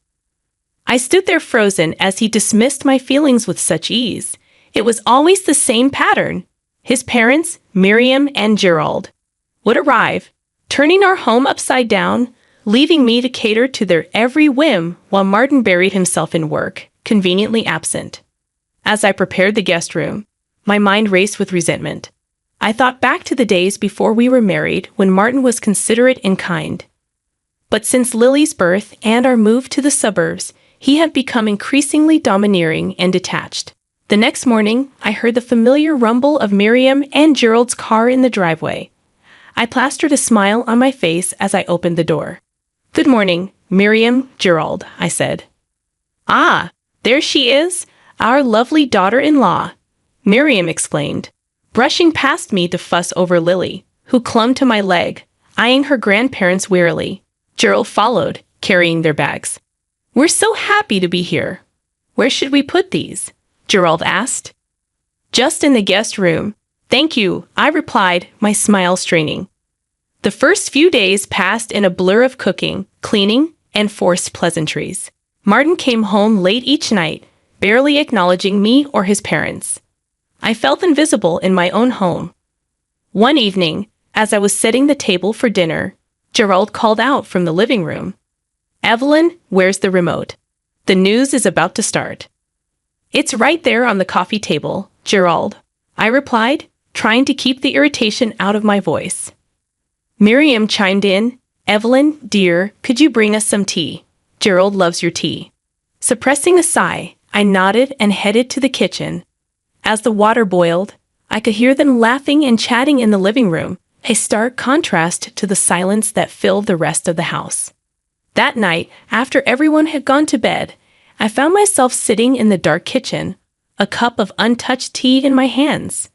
I stood there frozen as he dismissed my feelings with such ease. It was always the same pattern. His parents, Miriam and Gerald, would arrive, turning our home upside down, leaving me to cater to their every whim while Martin buried himself in work, conveniently absent. As I prepared the guest room, my mind raced with resentment. I thought back to the days before we were married when Martin was considerate and kind. But since Lily's birth and our move to the suburbs, he had become increasingly domineering and detached. The next morning, I heard the familiar rumble of Miriam and Gerald's car in the driveway. I plastered a smile on my face as I opened the door. "Good morning, Miriam, Gerald," I said. "Ah, there she is, our lovely daughter-in-law," Miriam exclaimed, brushing past me to fuss over Lily, who clung to my leg, eyeing her grandparents wearily. Gerald followed, carrying their bags. "We're so happy to be here. Where should we put these?" Gerald asked. "Just in the guest room. Thank you," I replied, my smile straining. The first few days passed in a blur of cooking, cleaning, and forced pleasantries. Martin came home late each night, barely acknowledging me or his parents. I felt invisible in my own home. One evening, as I was setting the table for dinner, Gerald called out from the living room. "Evelyn, where's the remote? The news is about to start." "It's right there on the coffee table, Gerald," I replied, trying to keep the irritation out of my voice. Miriam chimed in, "Evelyn, dear, could you bring us some tea? Gerald loves your tea." Suppressing a sigh, I nodded and headed to the kitchen. As the water boiled, I could hear them laughing and chatting in the living room, a stark contrast to the silence that filled the rest of the house. That night, after everyone had gone to bed, I found myself sitting in the dark kitchen, a cup of untouched tea in my hands.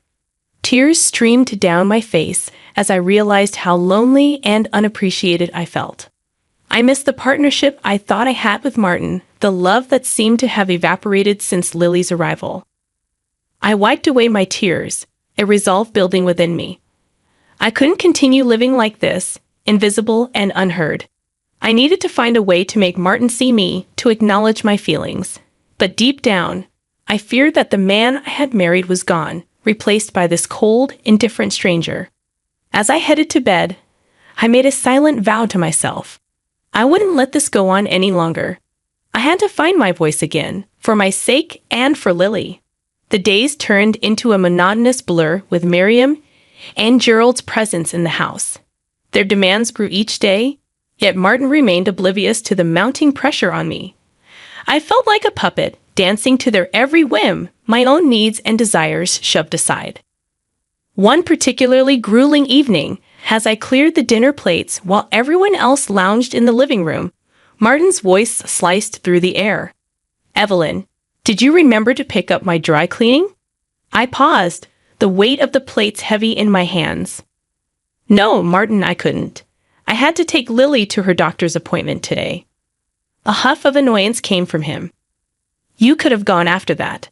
Tears streamed down my face as I realized how lonely and unappreciated I felt. I missed the partnership I thought I had with Martin, the love that seemed to have evaporated since Lily's arrival. I wiped away my tears, a resolve building within me. I couldn't continue living like this, invisible and unheard. I needed to find a way to make Martin see me, to acknowledge my feelings. But deep down, I feared that the man I had married was gone, replaced by this cold, indifferent stranger. As I headed to bed, I made a silent vow to myself. I wouldn't let this go on any longer. I had to find my voice again, for my sake and for Lily. The days turned into a monotonous blur with Miriam and Gerald's presence in the house. Their demands grew each day, yet Martin remained oblivious to the mounting pressure on me. I felt like a puppet, dancing to their every whim, my own needs and desires shoved aside. One particularly grueling evening, as I cleared the dinner plates while everyone else lounged in the living room, Martin's voice sliced through the air. "Evelyn, did you remember to pick up my dry cleaning?" I paused, the weight of the plates heavy in my hands. "No, Martin, I couldn't. I had to take Lily to her doctor's appointment today." A huff of annoyance came from him. "You could have gone after that.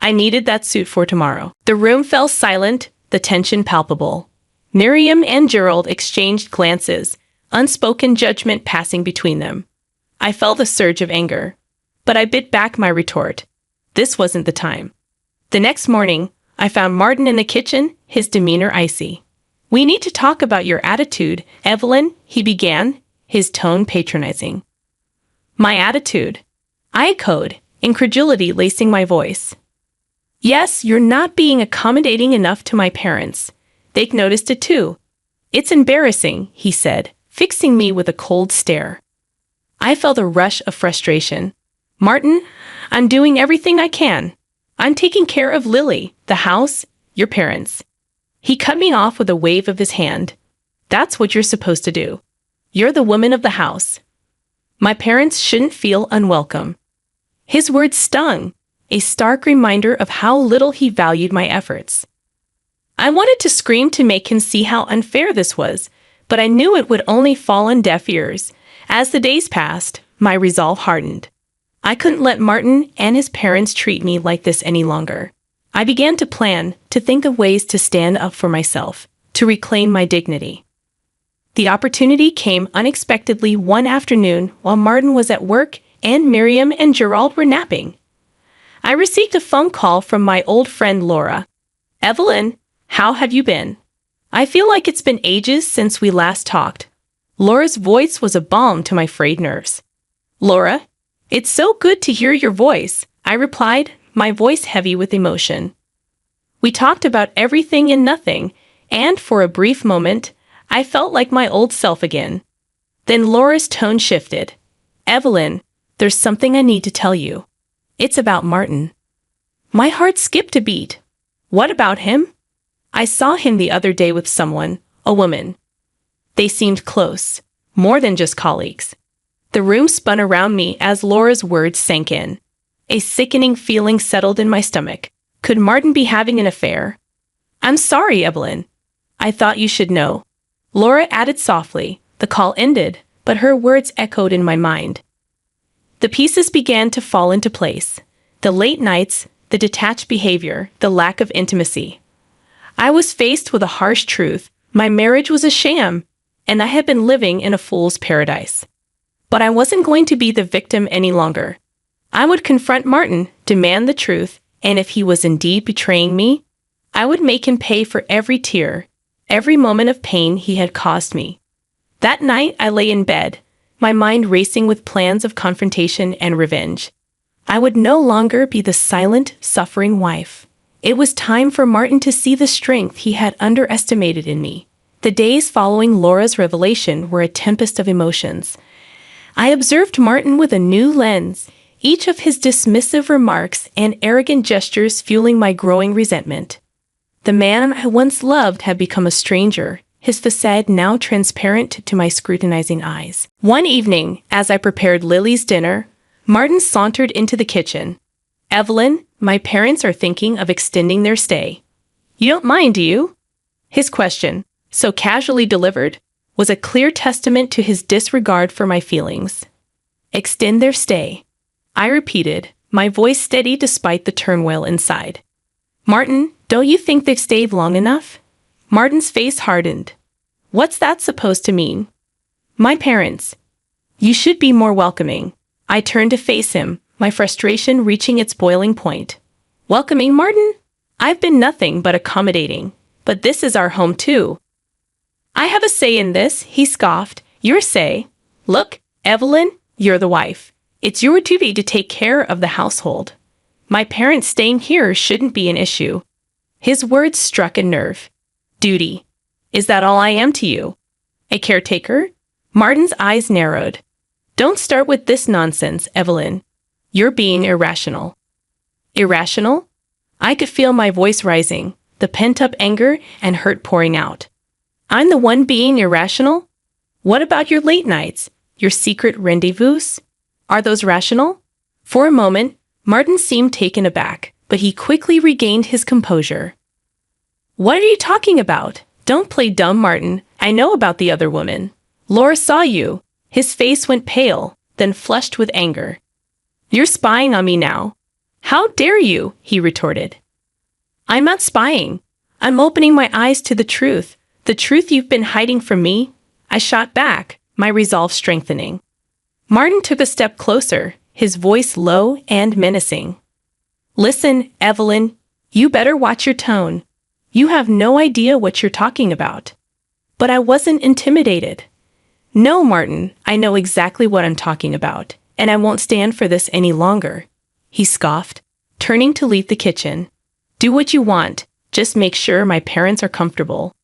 I needed that suit for tomorrow." The room fell silent, the tension palpable. Miriam and Gerald exchanged glances, unspoken judgment passing between them. I felt a surge of anger, but I bit back my retort. This wasn't the time. The next morning, I found Martin in the kitchen, his demeanor icy. "We need to talk about your attitude, Evelyn," he began, his tone patronizing. "My attitude?" I echoed, incredulity lacing my voice. "Yes, you're not being accommodating enough to my parents. They've noticed it too." "It's embarrassing," he said, fixing me with a cold stare. I felt a rush of frustration. "Martin, I'm doing everything I can. I'm taking care of Lily, the house, your parents." He cut me off with a wave of his hand. "That's what you're supposed to do. You're the woman of the house. My parents shouldn't feel unwelcome." His words stung, a stark reminder of how little he valued my efforts. I wanted to scream to make him see how unfair this was, but I knew it would only fall on deaf ears. As the days passed, my resolve hardened. I couldn't let Martin and his parents treat me like this any longer. I began to plan, to think of ways to stand up for myself, to reclaim my dignity. The opportunity came unexpectedly one afternoon while Martin was at work and Miriam and Gerald were napping. I received a phone call from my old friend Laura. "Evelyn, how have you been? I feel like it's been ages since we last talked." Laura's voice was a balm to my frayed nerves. "Laura, it's so good to hear your voice," I replied, my voice heavy with emotion. We talked about everything and nothing, and for a brief moment, I felt like my old self again. Then Laura's tone shifted. "Evelyn, there's something I need to tell you. It's about Martin." My heart skipped a beat. "What about him?" "I saw him the other day with someone, a woman. They seemed close, more than just colleagues." The room spun around me as Laura's words sank in. A sickening feeling settled in my stomach. Could Martin be having an affair? "I'm sorry, Evelyn. I thought you should know." Laura added softly. The call ended, but her words echoed in my mind. The pieces began to fall into place. The late nights, the detached behavior, the lack of intimacy. I was faced with a harsh truth. My marriage was a sham, and I had been living in a fool's paradise. But I wasn't going to be the victim any longer. I would confront Martin, demand the truth, and if he was indeed betraying me, I would make him pay for every tear, every moment of pain he had caused me. That night I lay in bed, my mind racing with plans of confrontation and revenge. I would no longer be the silent, suffering wife. It was time for Martin to see the strength he had underestimated in me. The days following Laura's revelation were a tempest of emotions. I observed Martin with a new lens, each of his dismissive remarks and arrogant gestures fueling my growing resentment. The man I once loved had become a stranger, his facade now transparent to my scrutinizing eyes. One evening, as I prepared Lily's dinner, Martin sauntered into the kitchen. "Evelyn, my parents are thinking of extending their stay. You don't mind, do you?" His question, so casually delivered, was a clear testament to his disregard for my feelings. "Extend their stay," I repeated, my voice steady despite the turmoil inside. "Martin, don't you think they've stayed long enough?" Martin's face hardened. "What's that supposed to mean?" "My parents. You should be more welcoming." I turned to face him, my frustration reaching its boiling point. "Welcoming, Martin? I've been nothing but accommodating, but this is our home too." "I have a say in this," he scoffed. "Your say? Look, Evelyn, you're the wife. It's your duty to take care of the household. My parents staying here shouldn't be an issue." His words struck a nerve. "Duty. Is that all I am to you? A caretaker?" Martin's eyes narrowed. "Don't start with this nonsense, Evelyn. You're being irrational." Irrational? I could feel my voice rising, the pent-up anger and hurt pouring out. "I'm the one being irrational? What about your late nights, your secret rendezvous? Are those rational?" For a moment, Martin seemed taken aback, but he quickly regained his composure. "What are you talking about? Don't play dumb, Martin. I know about the other woman. Laura saw you." His face went pale, then flushed with anger. "You're spying on me now." "How dare you?" he retorted. "I'm not spying. I'm opening my eyes to the truth you've been hiding from me." I shot back, my resolve strengthening. Martin took a step closer, his voice low and menacing. "Listen, Evelyn, you better watch your tone. You have no idea what you're talking about." But I wasn't intimidated. "No, Martin, I know exactly what I'm talking about, and I won't stand for this any longer," he scoffed, turning to leave the kitchen. "Do what you want, just make sure my parents are comfortable."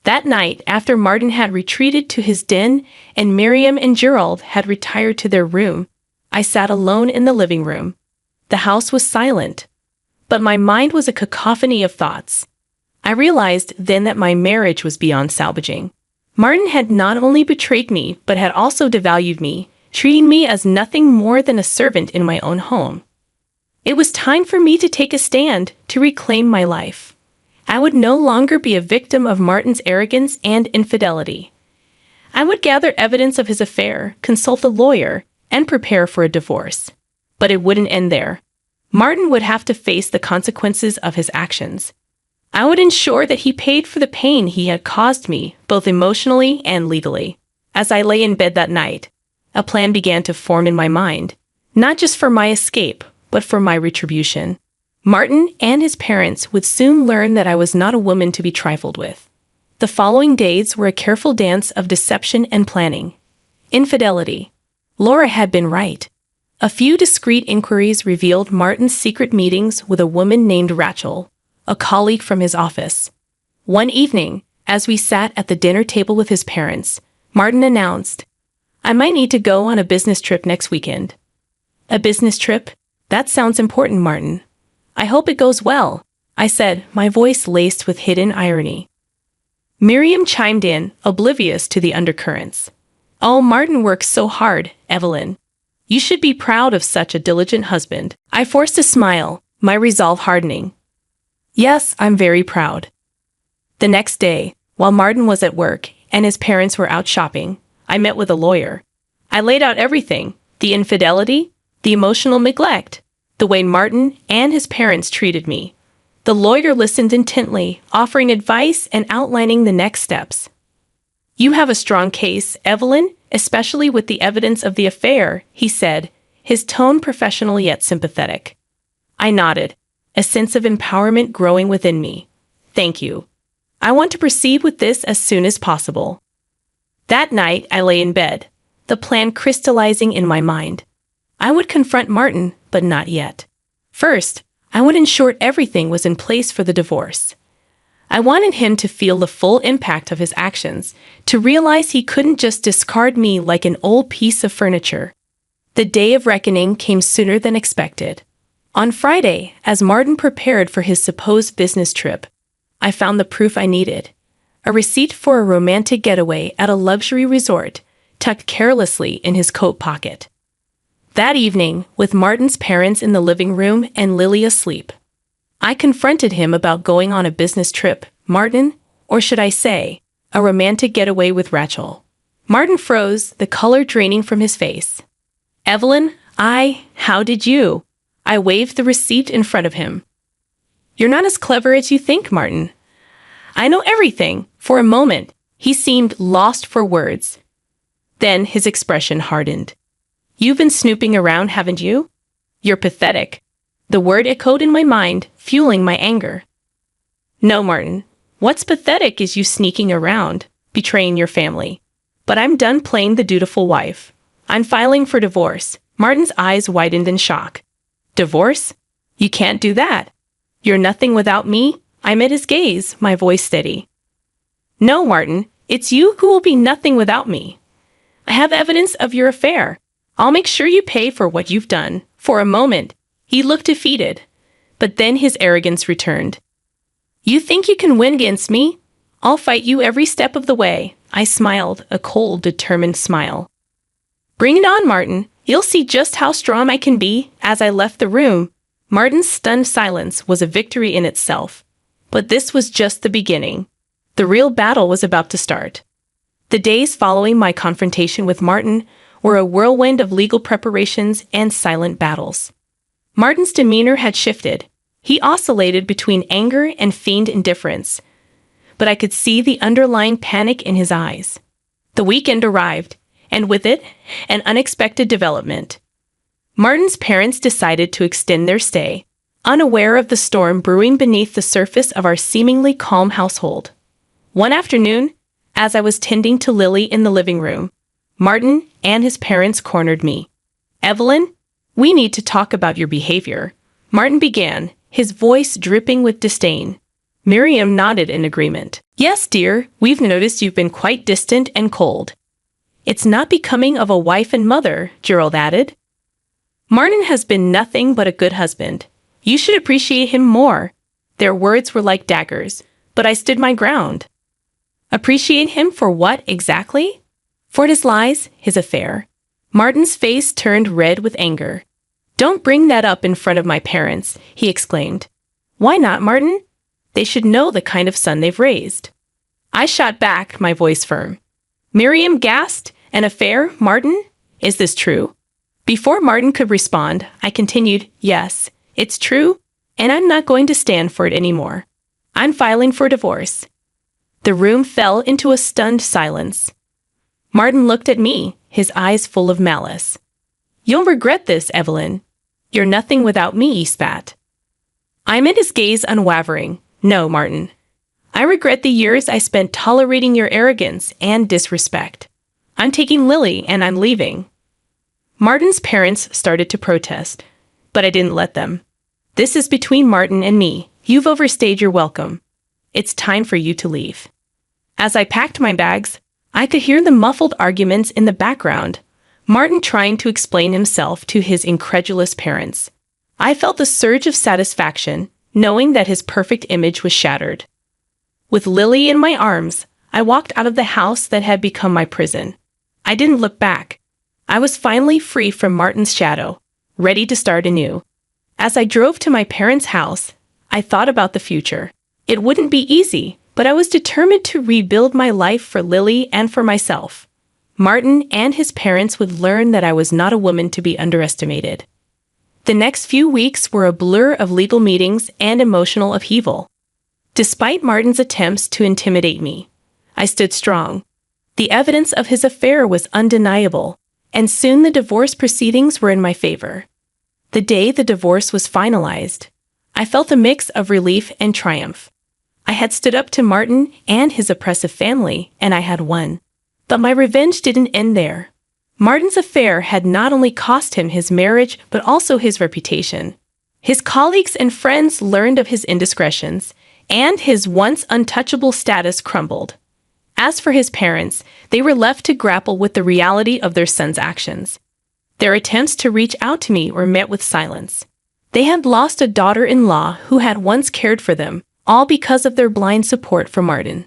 That night, after Martin had retreated to his den and Miriam and Gerald had retired to their room, I sat alone in the living room. The house was silent, but my mind was a cacophony of thoughts. I realized then that my marriage was beyond salvaging. Martin had not only betrayed me, but had also devalued me, treating me as nothing more than a servant in my own home. It was time for me to take a stand, to reclaim my life. I would no longer be a victim of Martin's arrogance and infidelity. I would gather evidence of his affair, consult a lawyer, and prepare for a divorce. But it wouldn't end there. Martin would have to face the consequences of his actions. I would ensure that he paid for the pain he had caused me, both emotionally and legally. As I lay in bed that night, a plan began to form in my mind, not just for my escape, but for my retribution. Martin and his parents would soon learn that I was not a woman to be trifled with. The following days were a careful dance of deception and planning. Infidelity. Laura had been right. A few discreet inquiries revealed Martin's secret meetings with a woman named Rachel, a colleague from his office. One evening, as we sat at the dinner table with his parents, Martin announced, "I might need to go on a business trip next weekend." "A business trip? That sounds important, Martin." "I hope it goes well," I said, my voice laced with hidden irony. Miriam chimed in, oblivious to the undercurrents. "Oh, Martin works so hard, Evelyn. You should be proud of such a diligent husband." I forced a smile, my resolve hardening. "Yes, I'm very proud." The next day, while Martin was at work and his parents were out shopping, I met with a lawyer. I laid out everything: the infidelity, the emotional neglect, the way Martin and his parents treated me. The lawyer listened intently, offering advice and outlining the next steps. "You have a strong case, Evelyn, especially with the evidence of the affair," he said, his tone professional yet sympathetic. I nodded, a sense of empowerment growing within me. "Thank you. I want to proceed with this as soon as possible." That night, I lay in bed, the plan crystallizing in my mind. I would confront Martin, but not yet. First, I would ensure everything was in place for the divorce. I wanted him to feel the full impact of his actions, to realize he couldn't just discard me like an old piece of furniture. The day of reckoning came sooner than expected. On Friday, as Martin prepared for his supposed business trip, I found the proof I needed: a receipt for a romantic getaway at a luxury resort, tucked carelessly in his coat pocket. That evening, with Martin's parents in the living room and Lily asleep, I confronted him about going on a business trip, Martin, or should I say, a romantic getaway with Rachel. Martin froze, the color draining from his face. "Evelyn, how did you?" I waved the receipt in front of him. "You're not as clever as you think, Martin." "I know everything." For a moment, he seemed lost for words. Then his expression hardened. "You've been snooping around, haven't you?" "You're pathetic." The word echoed in my mind, fueling my anger. "No, Martin. What's pathetic is you sneaking around, betraying your family. But I'm done playing the dutiful wife. I'm filing for divorce." Martin's eyes widened in shock. "Divorce? You can't do that. You're nothing without me." I met his gaze, my voice steady. "No, Martin, it's you who will be nothing without me. I have evidence of your affair. I'll make sure you pay for what you've done." For a moment, he looked defeated, but then his arrogance returned. "You think you can win against me? I'll fight you every step of the way." I smiled, a cold, determined smile. "Bring it on, Martin. You'll see just how strong I can be." As I left the room, Martin's stunned silence was a victory in itself. But this was just the beginning. The real battle was about to start. The days following my confrontation with Martin were a whirlwind of legal preparations and silent battles. Martin's demeanor had shifted. He oscillated between anger and feigned indifference, but I could see the underlying panic in his eyes. The weekend arrived, and with it, an unexpected development. Martin's parents decided to extend their stay, unaware of the storm brewing beneath the surface of our seemingly calm household. One afternoon, as I was tending to Lily in the living room, Martin and his parents cornered me. "Evelyn, we need to talk about your behavior," Martin began, his voice dripping with disdain. Miriam nodded in agreement. "Yes, dear, we've noticed you've been quite distant and cold." "It's not becoming of a wife and mother," Gerald added. "Martin has been nothing but a good husband. You should appreciate him more." Their words were like daggers, but I stood my ground. Appreciate him for what, exactly? For his lies, his affair. Martin's face turned red with anger. "Don't bring that up in front of my parents," he exclaimed. "Why not, Martin? They should know the kind of son they've raised." I shot back, my voice firm. Miriam gasped. "An affair, Martin? Is this true?" Before Martin could respond, I continued, "Yes, it's true, and I'm not going to stand for it anymore. I'm filing for divorce." The room fell into a stunned silence. Martin looked at me, his eyes full of malice. "You'll regret this, Evelyn. You're nothing without me," he spat. I met his gaze unwavering. "No, Martin. I regret the years I spent tolerating your arrogance and disrespect. I'm taking Lily and I'm leaving." Martin's parents started to protest, but I didn't let them. "This is between Martin and me. You've overstayed your welcome. It's time for you to leave." As I packed my bags, I could hear the muffled arguments in the background, Martin trying to explain himself to his incredulous parents. I felt a surge of satisfaction, knowing that his perfect image was shattered. With Lily in my arms, I walked out of the house that had become my prison. I didn't look back. I was finally free from Martin's shadow, ready to start anew. As I drove to my parents' house, I thought about the future. It wouldn't be easy, but I was determined to rebuild my life for Lily and for myself. Martin and his parents would learn that I was not a woman to be underestimated. The next few weeks were a blur of legal meetings and emotional upheaval. Despite Martin's attempts to intimidate me, I stood strong. The evidence of his affair was undeniable, and soon the divorce proceedings were in my favor. The day the divorce was finalized, I felt a mix of relief and triumph. I had stood up to Martin and his oppressive family, and I had won. But my revenge didn't end there. Martin's affair had not only cost him his marriage, but also his reputation. His colleagues and friends learned of his indiscretions, and his once untouchable status crumbled. As for his parents, they were left to grapple with the reality of their son's actions. Their attempts to reach out to me were met with silence. They had lost a daughter-in-law who had once cared for them, all because of their blind support for Martin.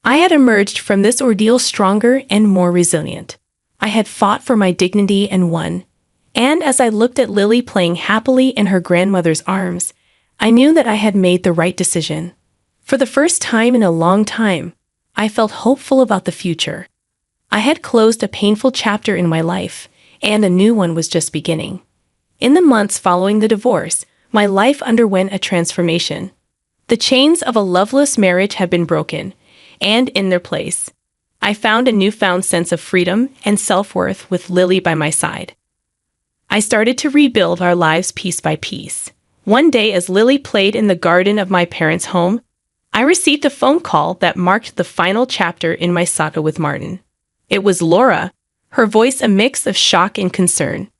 I had emerged from this ordeal stronger and more resilient. I had fought for my dignity and won. And as I looked at Lily playing happily in her grandmother's arms, I knew that I had made the right decision. For the first time in a long time, I felt hopeful about the future. I had closed a painful chapter in my life, and a new one was just beginning. In the months following the divorce, my life underwent a transformation. The chains of a loveless marriage had been broken, and in their place, I found a newfound sense of freedom and self-worth with Lily by my side. I started to rebuild our lives piece by piece. One day, as Lily played in the garden of my parents' home, I received a phone call that marked the final chapter in my saga with Martin. It was Laura, her voice a mix of shock and concern.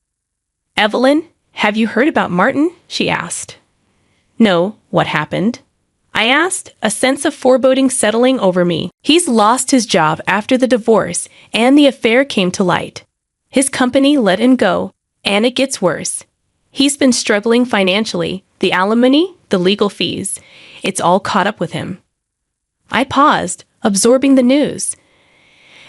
"Evelyn, have you heard about Martin?" she asked. "No, what happened?" I asked, a sense of foreboding settling over me. "He's lost his job after the divorce, and the affair came to light. His company let him go, and it gets worse. He's been struggling financially, the alimony, the legal fees. It's all caught up with him." I paused, absorbing the news.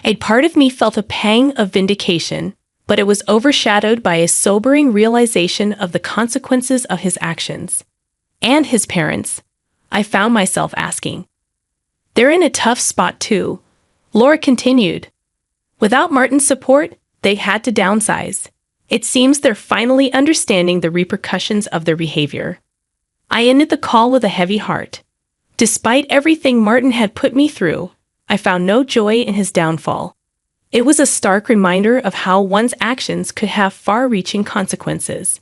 A part of me felt a pang of vindication, but it was overshadowed by a sobering realization of the consequences of his actions. And his parents, I found myself asking. "They're in a tough spot too," Laura continued. "Without Martin's support, they had to downsize. It seems they're finally understanding the repercussions of their behavior." I ended the call with a heavy heart. Despite everything Martin had put me through, I found no joy in his downfall. It was a stark reminder of how one's actions could have far-reaching consequences.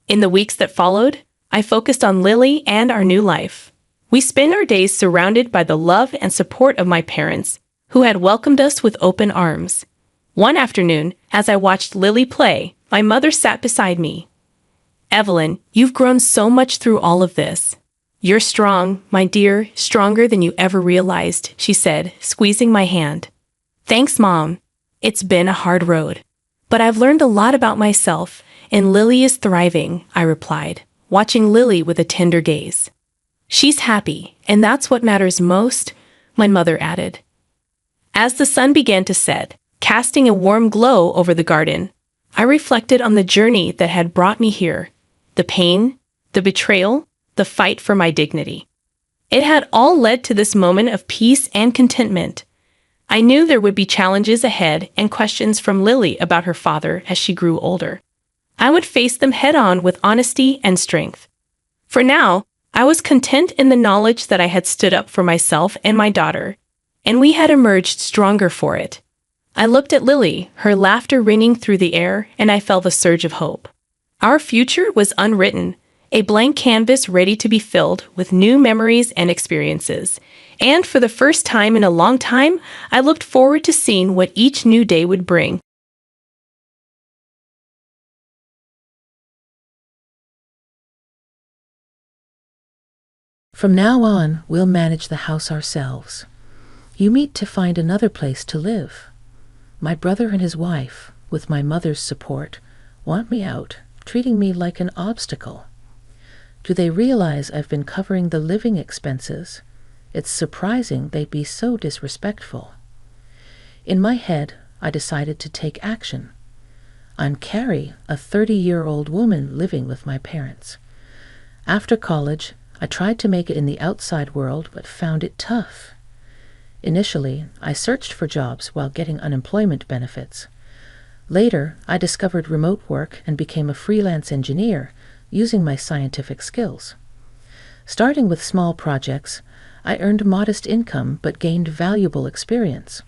In the weeks that followed, I focused on Lily and our new life. We spent our days surrounded by the love and support of my parents, who had welcomed us with open arms. One afternoon, as I watched Lily play, my mother sat beside me. "Evelyn, you've grown so much through all of this. You're strong, my dear, stronger than you ever realized," she said, squeezing my hand. "Thanks, Mom. It's been a hard road. But I've learned a lot about myself, and Lily is thriving," I replied, watching Lily with a tender gaze. "She's happy, and that's what matters most," my mother added. As the sun began to set, casting a warm glow over the garden, I reflected on the journey that had brought me here. The pain, the betrayal, the fight for my dignity. It had all led to this moment of peace and contentment. I knew there would be challenges ahead and questions from Lily about her father as she grew older. I would face them head-on with honesty and strength. For now, I was content in the knowledge that I had stood up for myself and my daughter, and we had emerged stronger for it. I looked at Lily, her laughter ringing through the air, and I felt a surge of hope. Our future was unwritten, a blank canvas ready to be filled with new memories and experiences. And for the first time in a long time, I looked forward to seeing what each new day would bring. From now on, we'll manage the house ourselves. You meet to find another place to live. My brother and his wife, with my mother's support, want me out, treating me like an obstacle. Do they realize I've been covering the living expenses? It's surprising they'd be so disrespectful. In my head, I decided to take action. I'm Carrie, a 30-year-old woman living with my parents. After college, I tried to make it in the outside world, but found it tough. Initially, I searched for jobs while getting unemployment benefits. Later, I discovered remote work and became a freelance engineer, using my scientific skills. Starting with small projects, I earned modest income but gained valuable experience.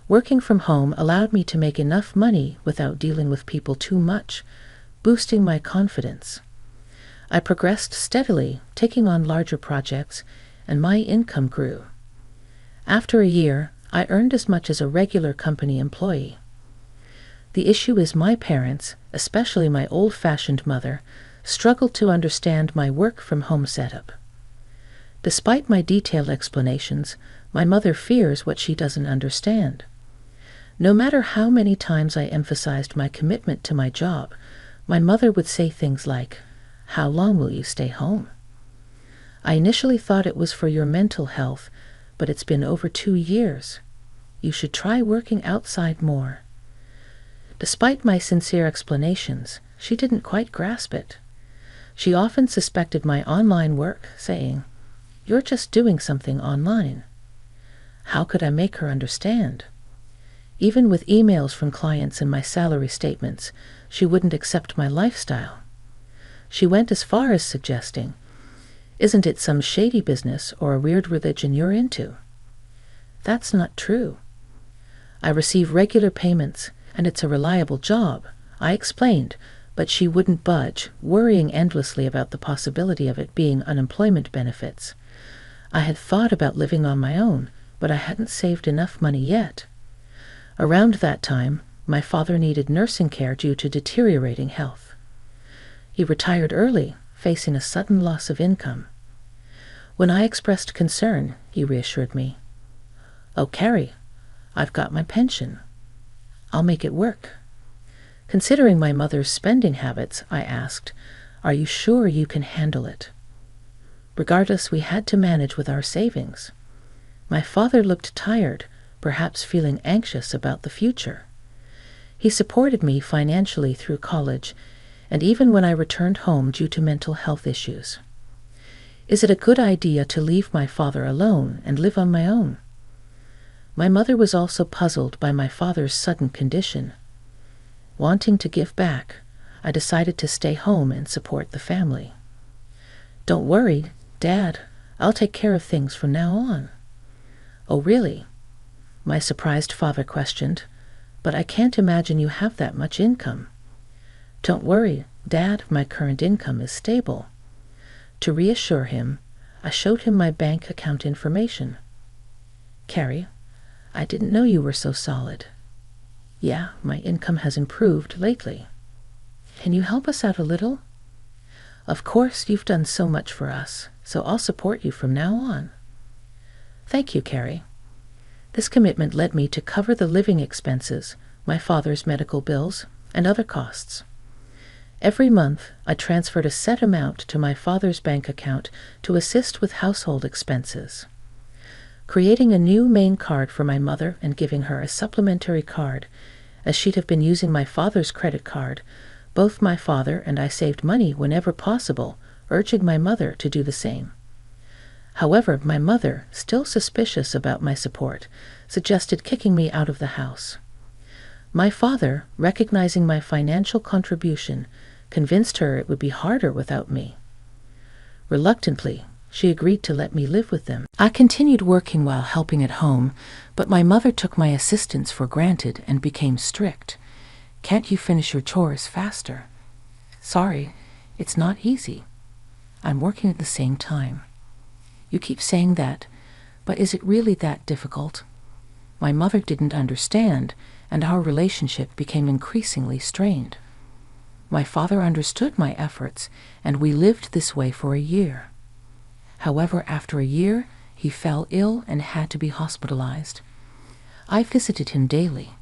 Working from home allowed me to make enough money without dealing with people too much, boosting my confidence. I progressed steadily, taking on larger projects, and my income grew. After a year, I earned as much as a regular company employee. The issue is my parents, especially my old-fashioned mother, struggled to understand my work-from-home setup. Despite my detailed explanations, my mother fears what she doesn't understand. No matter how many times I emphasized my commitment to my job, my mother would say things like, "How long will you stay home?" I initially thought it was for your mental health, but it's been over 2 years. You should try working outside more. Despite my sincere explanations, she didn't quite grasp it. She often suspected my online work, saying, "You're just doing something online." How could I make her understand? Even with emails from clients and my salary statements, she wouldn't accept my lifestyle. She went as far as suggesting, "Isn't it some shady business or a weird religion you're into?" That's not true. I receive regular payments, and it's a reliable job, I explained, but she wouldn't budge, worrying endlessly about the possibility of it being unemployment benefits. I had thought about living on my own, but I hadn't saved enough money yet. Around that time, my father needed nursing care due to deteriorating health. He retired early, facing a sudden loss of income. When I expressed concern, he reassured me. "Oh, Carrie, I've got my pension. I'll make it work." Considering my mother's spending habits, I asked, "Are you sure you can handle it?" Regardless, we had to manage with our savings. My father looked tired, perhaps feeling anxious about the future. He supported me financially through college, and even when I returned home due to mental health issues. Is it a good idea to leave my father alone and live on my own? My mother was also puzzled by my father's sudden condition. Wanting to give back, I decided to stay home and support the family. "Don't worry, Dad, I'll take care of things from now on." "Oh, really?" my surprised father questioned, "but I can't imagine you have that much income." "Don't worry, Dad, my current income is stable." To reassure him, I showed him my bank account information. "Carrie, I didn't know you were so solid." "Yeah, my income has improved lately." "Can you help us out a little?" "Of course, you've done so much for us, so I'll support you from now on." "Thank you, Carrie." This commitment led me to cover the living expenses, my father's medical bills, and other costs. Every month, I transferred a set amount to my father's bank account to assist with household expenses. Creating a new main card for my mother and giving her a supplementary card, as she'd have been using my father's credit card, both my father and I saved money whenever possible, urging my mother to do the same. However, my mother, still suspicious about my support, suggested kicking me out of the house. My father, recognizing my financial contribution, convinced her it would be harder without me. Reluctantly, she agreed to let me live with them. I continued working while helping at home, but my mother took my assistance for granted and became strict. "Can't you finish your chores faster?" "Sorry, it's not easy. I'm working at the same time." "You keep saying that, but is it really that difficult?" My mother didn't understand, and our relationship became increasingly strained. My father understood my efforts, and we lived this way for a year. However, after a year, he fell ill and had to be hospitalized. I visited him daily.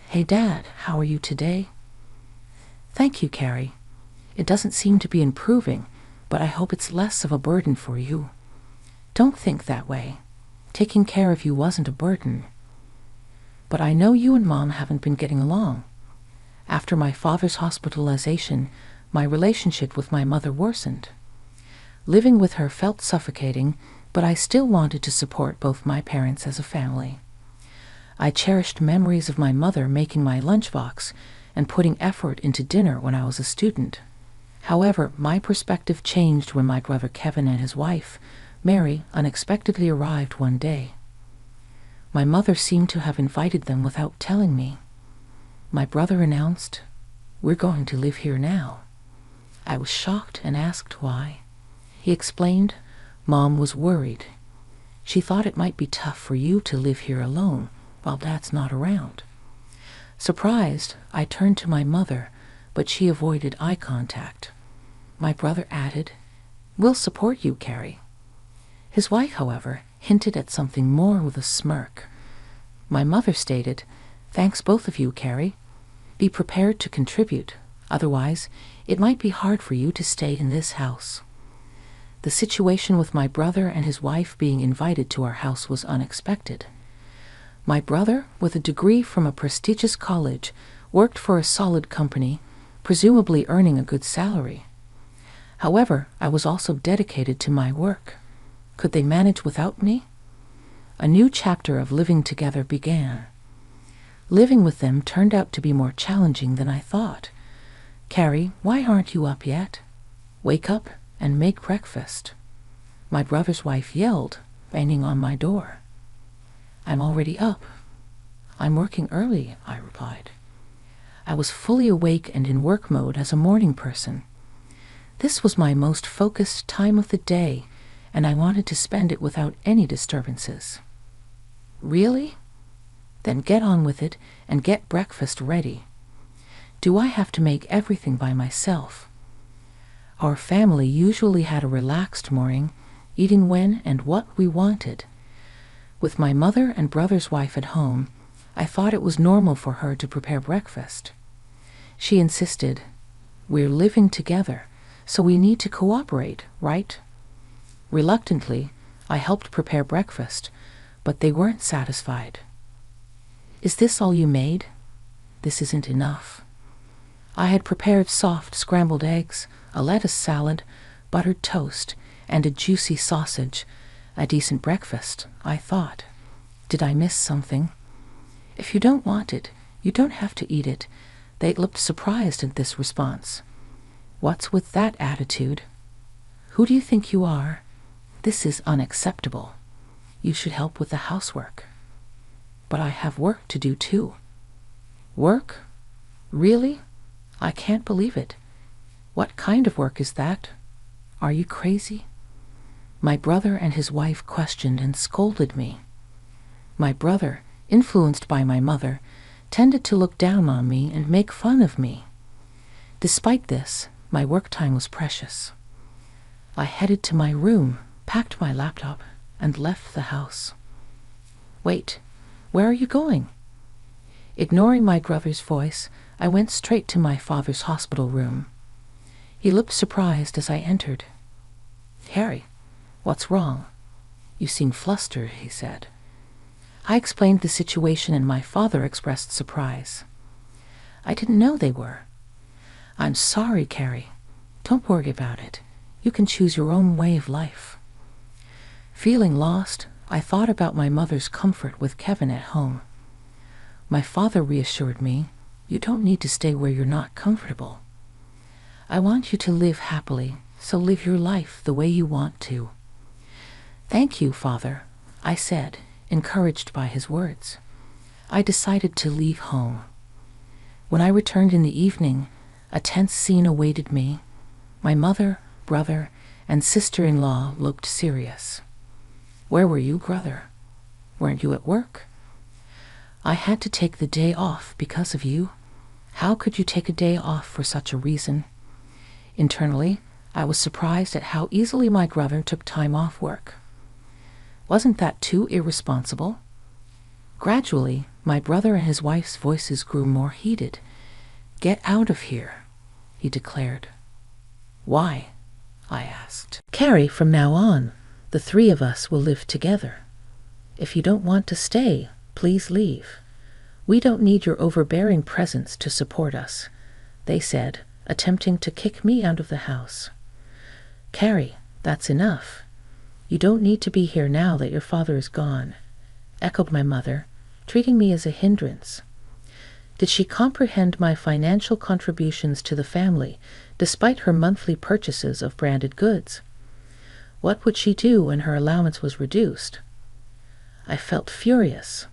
"Hey, Dad, how are you today?" "Thank you, Carrie. It doesn't seem to be improving, but I hope it's less of a burden for you." "Don't think that way. Taking care of you wasn't a burden." "But I know you and Mom haven't been getting along." After my father's hospitalization, my relationship with my mother worsened. Living with her felt suffocating, but I still wanted to support both my parents as a family. I cherished memories of my mother making my lunchbox and putting effort into dinner when I was a student. However, my perspective changed when my brother Kevin and his wife, Mary, unexpectedly arrived one day. My mother seemed to have invited them without telling me. My brother announced, "We're going to live here now." I was shocked and asked why. He explained, "Mom was worried. She thought it might be tough for you to live here alone while Dad's not around." Surprised, I turned to my mother, but she avoided eye contact. My brother added, "We'll support you, Carrie." His wife, however, hinted at something more with a smirk. My mother stated, "Thanks both of you, Carrie. Be prepared to contribute. Otherwise, it might be hard for you to stay in this house." The situation with my brother and his wife being invited to our house was unexpected. My brother, with a degree from a prestigious college, worked for a solid company, presumably earning a good salary. However, I was also dedicated to my work. Could they manage without me? A new chapter of living together began. Living with them turned out to be more challenging than I thought. "Carrie, why aren't you up yet? Wake up and make breakfast." My brother's wife yelled, banging on my door. "I'm already up." "I'm working early," I replied. I was fully awake and in work mode as a morning person. This was my most focused time of the day, and I wanted to spend it without any disturbances. "Really? Then get on with it and get breakfast ready." Do I have to make everything by myself? Our family usually had a relaxed morning, eating when and what we wanted. With my mother and brother's wife at home, I thought it was normal for her to prepare breakfast. She insisted, "We're living together, so we need to cooperate, right?" Reluctantly, I helped prepare breakfast, but they weren't satisfied. "Is this all you made?" "This isn't enough." I had prepared soft scrambled eggs, a lettuce salad, buttered toast, and a juicy sausage. A decent breakfast, I thought. Did I miss something? "If you don't want it, you don't have to eat it." They looked surprised at this response. "What's with that attitude? Who do you think you are? This is unacceptable. You should help with the housework." "But I have work to do too." "Work? Really? I can't believe it. What kind of work is that? Are you crazy?" My brother and his wife questioned and scolded me. My brother, influenced by my mother, tended to look down on me and make fun of me. Despite this, my work time was precious. I headed to my room, packed my laptop, and left the house. "Wait, where are you going?" Ignoring my brother's voice, I went straight to my father's hospital room. He looked surprised as I entered. "Harry, what's wrong? You seem flustered," he said. I explained the situation and my father expressed surprise. "I didn't know they were." "I'm sorry, Carrie. Don't worry about it. You can choose your own way of life." Feeling lost, I thought about my mother's comfort with Kevin at home. My father reassured me, "You don't need to stay where you're not comfortable. I want you to live happily, so live your life the way you want to." "Thank you, Father," I said, encouraged by his words. I decided to leave home. When I returned in the evening, a tense scene awaited me. My mother, brother, and sister-in-law looked serious. "Where were you, brother? Weren't you at work?" "I had to take the day off because of you." "How could you take a day off for such a reason?" Internally, I was surprised at how easily my brother took time off work. Wasn't that too irresponsible? Gradually, my brother and his wife's voices grew more heated. "Get out of here," he declared. "Why?" I asked. "Carrie, from now on, the three of us will live together. If you don't want to stay, please leave. We don't need your overbearing presence to support us," they said, attempting to kick me out of the house. "Carrie, that's enough. You don't need to be here now that your father is gone," echoed my mother, treating me as a hindrance. Did she comprehend my financial contributions to the family, despite her monthly purchases of branded goods? What would she do when her allowance was reduced? I felt furious.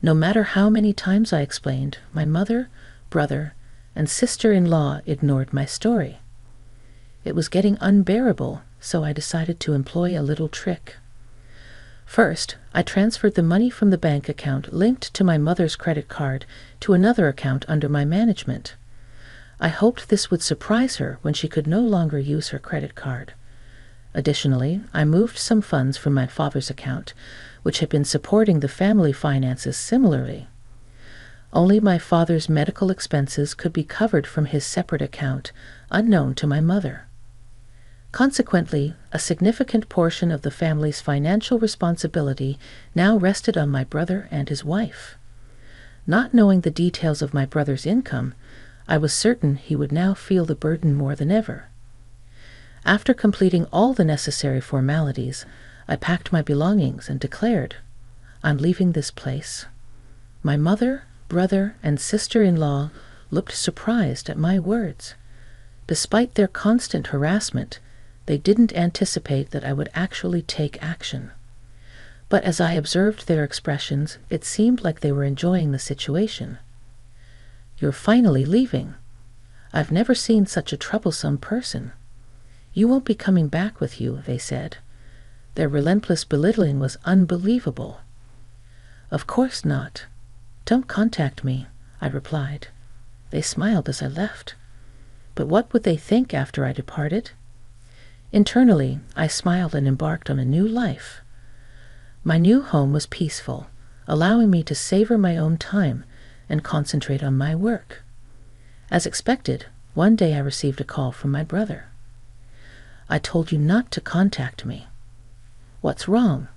No matter how many times I explained, my mother, brother, and sister-in-law ignored my story. It was getting unbearable, so I decided to employ a little trick. First, I transferred the money from the bank account linked to my mother's credit card to another account under my management. I hoped this would surprise her when she could no longer use her credit card. Additionally, I moved some funds from my father's account, which had been supporting the family finances similarly. Only my father's medical expenses could be covered from his separate account, unknown to my mother. Consequently, a significant portion of the family's financial responsibility now rested on my brother and his wife. Not knowing the details of my brother's income, I was certain he would now feel the burden more than ever. After completing all the necessary formalities, I packed my belongings and declared, "I'm leaving this place." My mother, brother, and sister-in-law looked surprised at my words. Despite their constant harassment, they didn't anticipate that I would actually take action. But as I observed their expressions, it seemed like they were enjoying the situation. "You're finally leaving. I've never seen such a troublesome person. You won't be coming back with you," they said. Their relentless belittling was unbelievable. "Of course not. Don't contact me," I replied. They smiled as I left. But what would they think after I departed? Internally, I smiled and embarked on a new life. My new home was peaceful, allowing me to savor my own time and concentrate on my work. As expected, one day I received a call from my brother. "I told you not to contact me." "What's wrong?"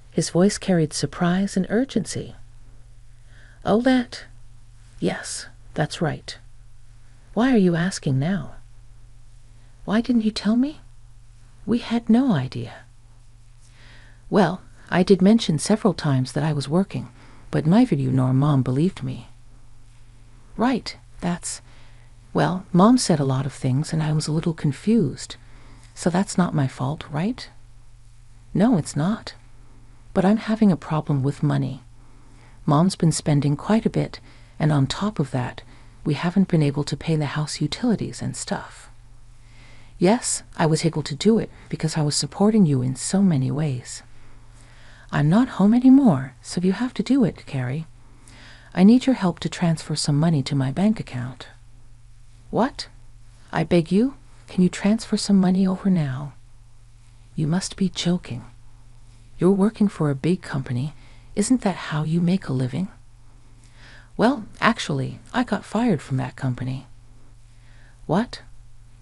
His voice carried surprise and urgency. "Oh, that? Yes, that's right. Why are you asking now?" "Why didn't you tell me? We had no idea." "Well, I did mention several times that I was working, but neither you nor Mom believed me." "Right, well, Mom said a lot of things and I was a little confused. So that's not my fault, right?" "No, it's not. But I'm having a problem with money. Mom's been spending quite a bit, and on top of that, we haven't been able to pay the house utilities and stuff." "Yes, I was able to do it because I was supporting you in so many ways." "I'm not home anymore, so you have to do it, Carrie. I need your help to transfer some money to my bank account." "What? I beg you, can you transfer some money over now?" "You must be joking. You're working for a big company. Isn't that how you make a living?" "Well, actually, I got fired from that company." "What?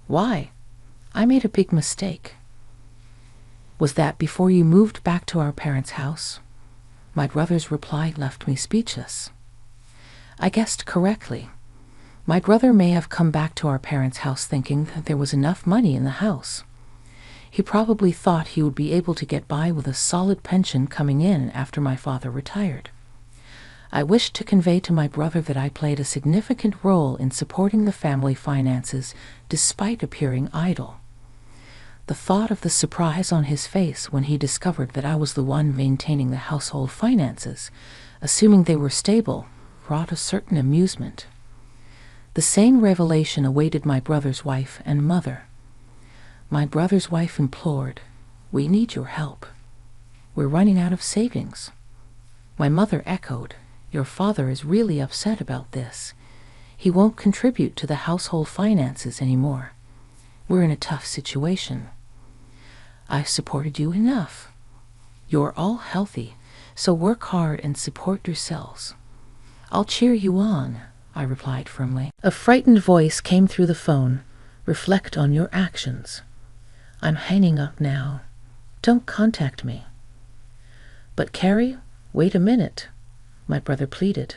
Why? I made a big mistake." "Was that before you moved back to our parents' house?" My brother's reply left me speechless. I guessed correctly. My brother may have come back to our parents' house thinking that there was enough money in the house. He probably thought he would be able to get by with a solid pension coming in after my father retired. I wished to convey to my brother that I played a significant role in supporting the family finances despite appearing idle. The thought of the surprise on his face when he discovered that I was the one maintaining the household finances, assuming they were stable, brought a certain amusement. The same revelation awaited my brother's wife and mother. My brother's wife implored, "We need your help. We're running out of savings." My mother echoed, "Your father is really upset about this. He won't contribute to the household finances anymore. We're in a tough situation. I've supported you enough. You're all healthy, so work hard and support yourselves. I'll cheer you on," I replied firmly. A frightened voice came through the phone. "Reflect on your actions. I'm hanging up now. Don't contact me." "But Carrie, wait a minute," my brother pleaded.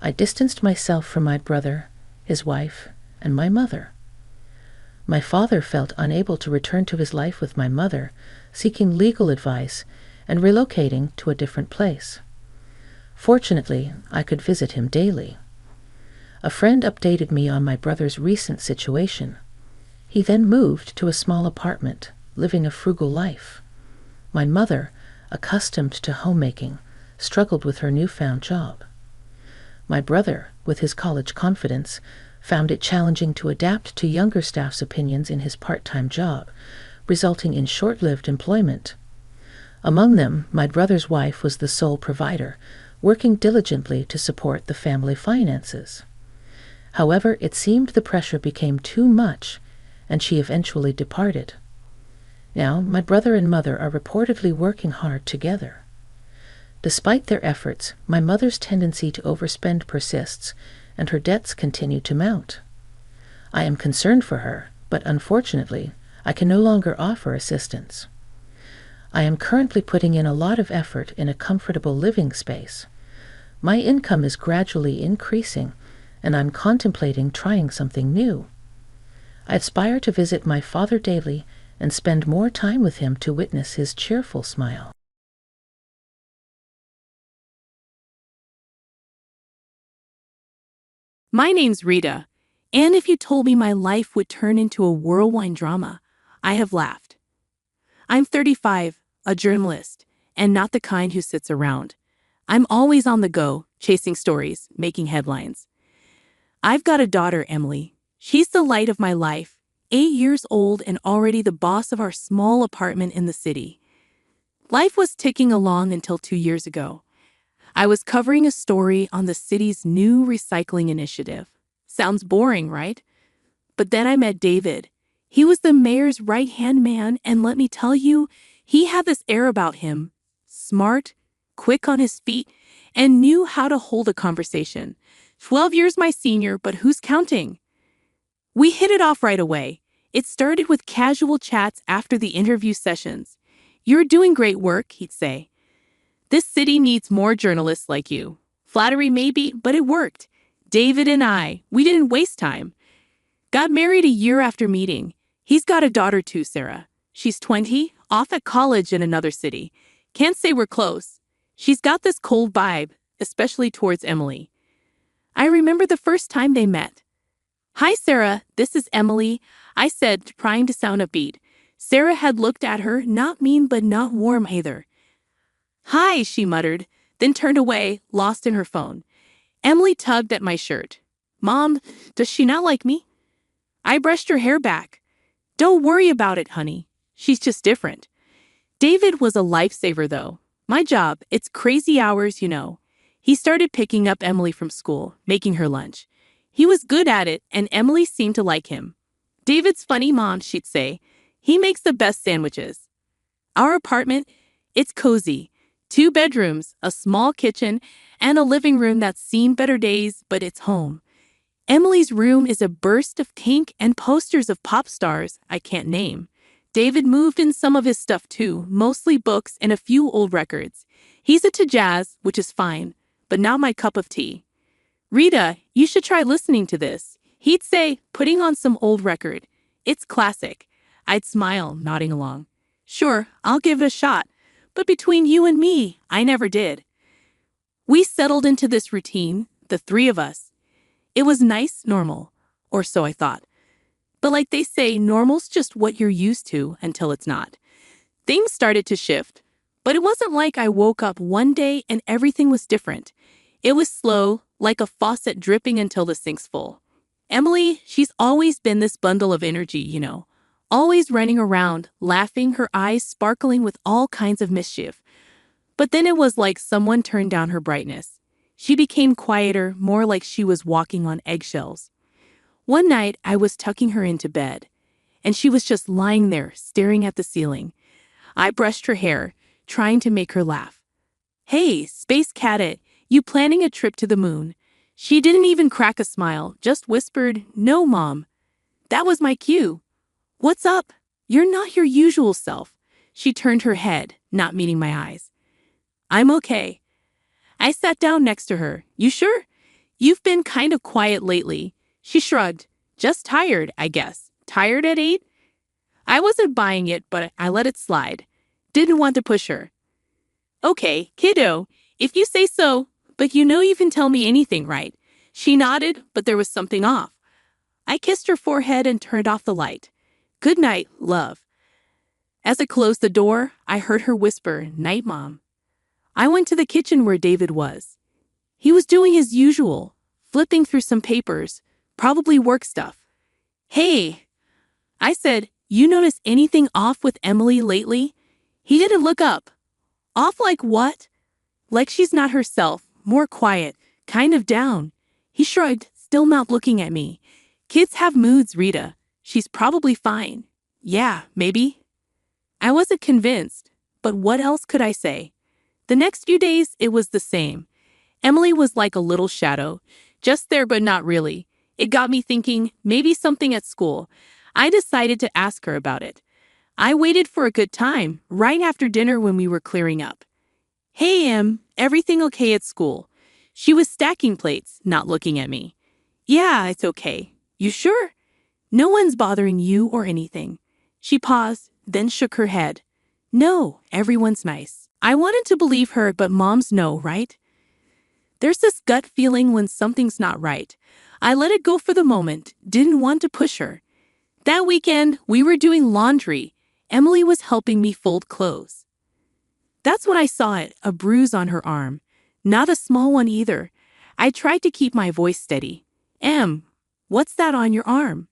I distanced myself from my brother, his wife, and my mother. My father felt unable to return to his life with my mother, seeking legal advice and relocating to a different place. Fortunately, I could visit him daily. A friend updated me on my brother's recent situation. He then moved to a small apartment, living a frugal life. My mother, accustomed to homemaking, struggled with her newfound job. My brother, with his college confidence, found it challenging to adapt to younger staff's opinions in his part-time job, resulting in short-lived employment. Among them, my brother's wife was the sole provider, working diligently to support the family finances. However, it seemed the pressure became too much, and she eventually departed. Now, my brother and mother are reportedly working hard together. Despite their efforts, my mother's tendency to overspend persists, and her debts continue to mount. I am concerned for her, but unfortunately, I can no longer offer assistance. I am currently putting in a lot of effort in a comfortable living space. My income is gradually increasing, and I'm contemplating trying something new. I aspire to visit my father daily and spend more time with him to witness his cheerful smile. My name's Rita, and if you told me my life would turn into a whirlwind drama, I have laughed. I'm 35, a journalist, and not the kind who sits around. I'm always on the go, chasing stories, making headlines. I've got a daughter, Emily. She's the light of my life, 8 years old and already the boss of our small apartment in the city. Life was ticking along until 2 years ago. I was covering a story on the city's new recycling initiative. Sounds boring, right? But then I met David. He was the mayor's right-hand man, and let me tell you, he had this air about him. Smart, quick on his feet, and knew how to hold a conversation. 12 years my senior, but who's counting? We hit it off right away. It started with casual chats after the interview sessions. "You're doing great work," he'd say. "This city needs more journalists like you." Flattery maybe, but it worked. David and I, we didn't waste time. Got married a year after meeting. He's got a daughter too, Sarah. She's 20, off at college in another city. Can't say we're close. She's got this cold vibe, especially towards Emily. I remember the first time they met. "Hi, Sarah, this is Emily," I said, trying to sound upbeat. Sarah had looked at her, not mean but not warm either. "Hi," she muttered, then turned away, lost in her phone. Emily tugged at my shirt. "Mom, does she not like me?" I brushed her hair back. "Don't worry about it, honey. She's just different." David was a lifesaver, though. My job, it's crazy hours, you know. He started picking up Emily from school, making her lunch. He was good at it, and Emily seemed to like him. "David's funny, Mom," she'd say. "He makes the best sandwiches." Our apartment, it's cozy. 2 bedrooms, a small kitchen, and a living room that's seen better days, but it's home. Emily's room is a burst of pink and posters of pop stars I can't name. David moved in some of his stuff too, mostly books and a few old records. He's into jazz, which is fine, but not my cup of tea. "Rita, you should try listening to this," he'd say, putting on some old record. "It's classic." I'd smile, nodding along. "Sure, I'll give it a shot. But between you and me, I never did." We settled into this routine, the 3 of us. It was nice, normal, or so I thought. But like they say, normal's just what you're used to until it's not. Things started to shift, but it wasn't like I woke up one day and everything was different. It was slow, like a faucet dripping until the sink's full. Emily, she's always been this bundle of energy, always running around, laughing, her eyes sparkling with all kinds of mischief. But then it was like someone turned down her brightness. She became quieter, more like she was walking on eggshells. One night, I was tucking her into bed, and she was just lying there, staring at the ceiling. I brushed her hair, trying to make her laugh. "Hey, Space Cadet, you planning a trip to the moon?" She didn't even crack a smile, just whispered, "No, Mom." That was my cue. "What's up? You're not your usual self." She turned her head, not meeting my eyes. "I'm okay." I sat down next to her. "You sure? You've been kind of quiet lately." She shrugged. "Just tired, I guess." "Tired at 8? I wasn't buying it, but I let it slide. Didn't want to push her. "Okay, kiddo, if you say so, but you can tell me anything, right?" She nodded, but there was something off. I kissed her forehead and turned off the light. "Good night, love." As I closed the door, I heard her whisper, "Night, Mom." I went to the kitchen where David was. He was doing his usual, flipping through some papers, probably work stuff. "Hey," I said, "you notice anything off with Emily lately?" He didn't look up. "Off like what?" "Like she's not herself, more quiet, kind of down." He shrugged, still not looking at me. "Kids have moods, Rita. She's probably fine." "Yeah, maybe." I wasn't convinced, but what else could I say? The next few days, it was the same. Emily was like a little shadow, just there but not really. It got me thinking, maybe something at school. I decided to ask her about it. I waited for a good time, right after dinner when we were clearing up. "Hey, Em, everything okay at school?" She was stacking plates, not looking at me. "Yeah, it's okay." "You sure? No one's bothering you or anything?" She paused, then shook her head. "No, everyone's nice." I wanted to believe her, but moms know, right? There's this gut feeling when something's not right. I let it go for the moment, didn't want to push her. That weekend, we were doing laundry. Emily was helping me fold clothes. That's when I saw it, a bruise on her arm. Not a small one either. I tried to keep my voice steady. "Em, what's that on your arm?"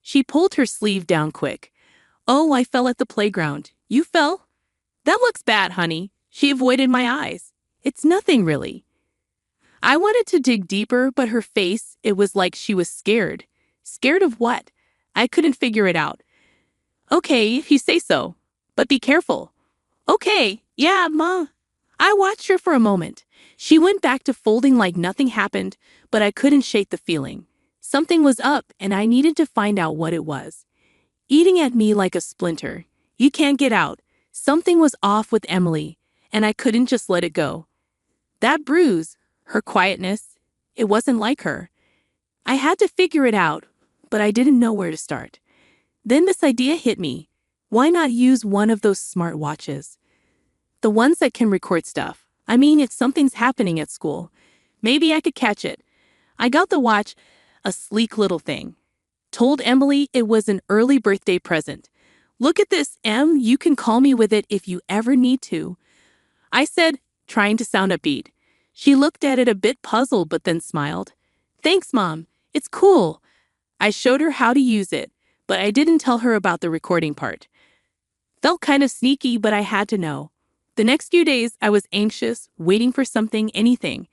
She pulled her sleeve down quick. "Oh, I fell at the playground." "You fell?" "That looks bad, honey." She avoided my eyes. "It's nothing really." I wanted to dig deeper, but her face, it was like she was scared. Scared of what? I couldn't figure it out. "Okay, if you say so. But be careful." "Okay, yeah, Mom." I watched her for a moment. She went back to folding like nothing happened, but I couldn't shake the feeling. Something was up, and I needed to find out what it was. Eating at me like a splinter. You can't get out. Something was off with Emily, and I couldn't just let it go. That bruise, her quietness, it wasn't like her. I had to figure it out, but I didn't know where to start. Then this idea hit me. Why not use one of those smart watches? The ones that can record stuff. I mean, if something's happening at school, maybe I could catch it. I got the watch, a sleek little thing. Told Emily it was an early birthday present. "Look at this, Em, you can call me with it if you ever need to." I said, trying to sound upbeat. She looked at it a bit puzzled but then smiled. "Thanks, Mom. It's cool." I showed her how to use it, but I didn't tell her about the recording part. Felt kind of sneaky, but I had to know. The next few days, I was anxious, waiting for something, anything.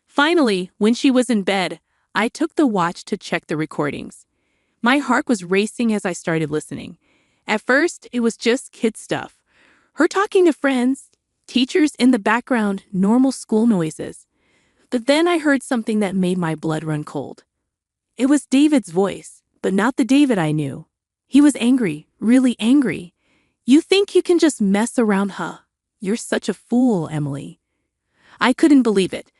Finally, when she was in bed, I took the watch to check the recordings. My heart was racing as I started listening. At first, it was just kid stuff. Her talking to friends, teachers in the background, normal school noises. But then I heard something that made my blood run cold. It was David's voice, but not the David I knew. He was angry, really angry. "You think you can just mess around, huh? You're such a fool, Emily." I couldn't believe it.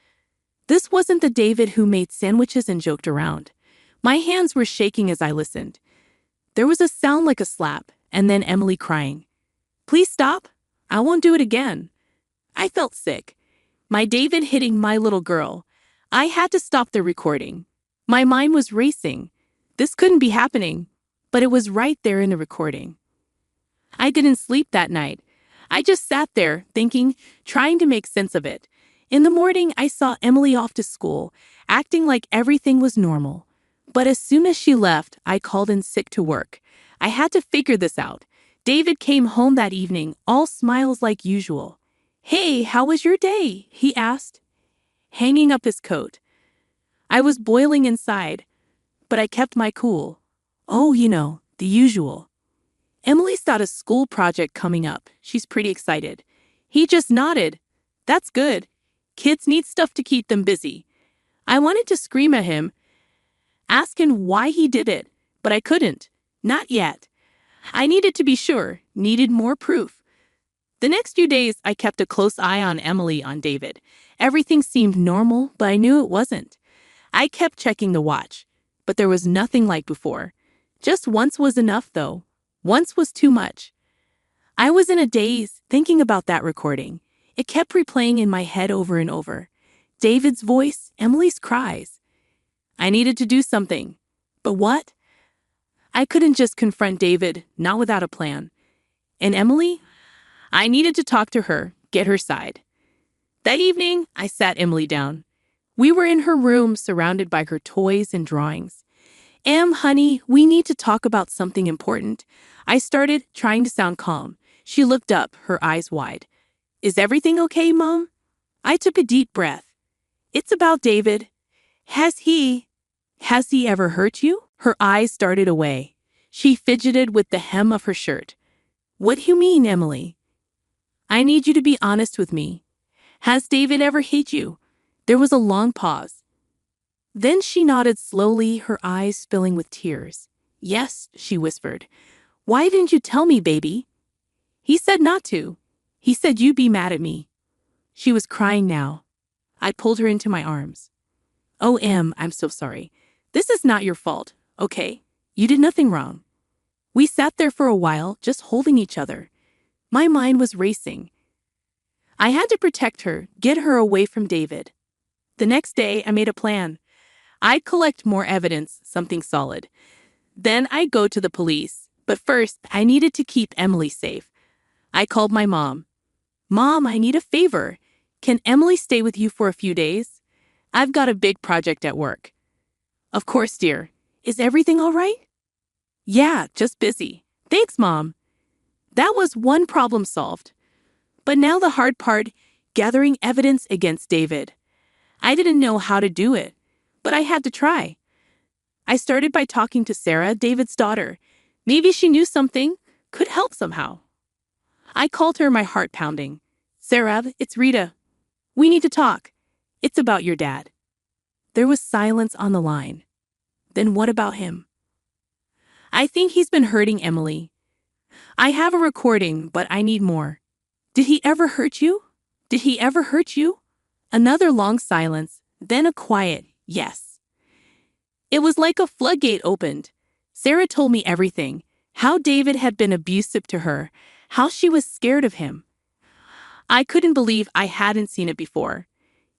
This wasn't the David who made sandwiches and joked around. My hands were shaking as I listened. There was a sound like a slap, and then Emily crying. "Please stop. I won't do it again." I felt sick. My David hitting my little girl. I had to stop the recording. My mind was racing. This couldn't be happening. but it was right there in the recording. I didn't sleep that night. I just sat there, thinking, trying to make sense of it. In the morning, I saw Emily off to school, acting like everything was normal. But as soon as she left, I called in sick to work. I had to figure this out. David came home that evening, all smiles like usual. "Hey, how was your day?" he asked, hanging up his coat. I was boiling inside, but I kept my cool. "Oh, the usual." "Emily's got a school project coming up. She's pretty excited." He just nodded. "That's good. Kids need stuff to keep them busy." I wanted to scream at him, asking why he did it, but I couldn't. Not yet. I needed to be sure, needed more proof. The next few days, I kept a close eye on Emily on David. Everything seemed normal, but I knew it wasn't. I kept checking the watch, but there was nothing like before. Just once was enough, though. Once was too much. I was in a daze, thinking about that recording. It kept replaying in my head over and over. David's voice, Emily's cries. I needed to do something. But what? I couldn't just confront David, not without a plan. And Emily? I needed to talk to her, get her side. That evening, I sat Emily down. We were in her room, surrounded by her toys and drawings. Honey, we need to talk about something important." I started, trying to sound calm. She looked up, her eyes wide. "Is everything okay, Mom?" I took a deep breath. "It's about David. Has he ever hurt you?" Her eyes darted away. She fidgeted with the hem of her shirt. "What do you mean, Emily?" "I need you to be honest with me. Has David ever hit you?" There was a long pause. Then she nodded slowly, her eyes filling with tears. "Yes," she whispered. "Why didn't you tell me, baby?" "He said not to. He said you'd be mad at me." She was crying now. I pulled her into my arms. "Oh, Em, I'm so sorry. This is not your fault, okay? You did nothing wrong." We sat there for a while, just holding each other. My mind was racing. I had to protect her, get her away from David. The next day, I made a plan. I'd collect more evidence, something solid. Then I'd go to the police. But first, I needed to keep Emily safe. I called my mom. "Mom, I need a favor. Can Emily stay with you for a few days? I've got a big project at work." "Of course, dear. Is everything all right?" "Yeah, just busy. Thanks, Mom." That was one problem solved. But now the hard part, gathering evidence against David. I didn't know how to do it, but I had to try. I started by talking to Sarah, David's daughter. Maybe she knew something, could help somehow. I called her, my heart pounding. "Sarah, it's Rita. We need to talk. It's about your dad." There was silence on the line. "Then what about him?" "I think he's been hurting Emily. I have a recording, but I need more." "Did he ever hurt you? Did he ever hurt you?" Another long silence, then a quiet yes. It was like a floodgate opened. Sarah told me everything, how David had been abusive to her, how she was scared of him. I couldn't believe I hadn't seen it before.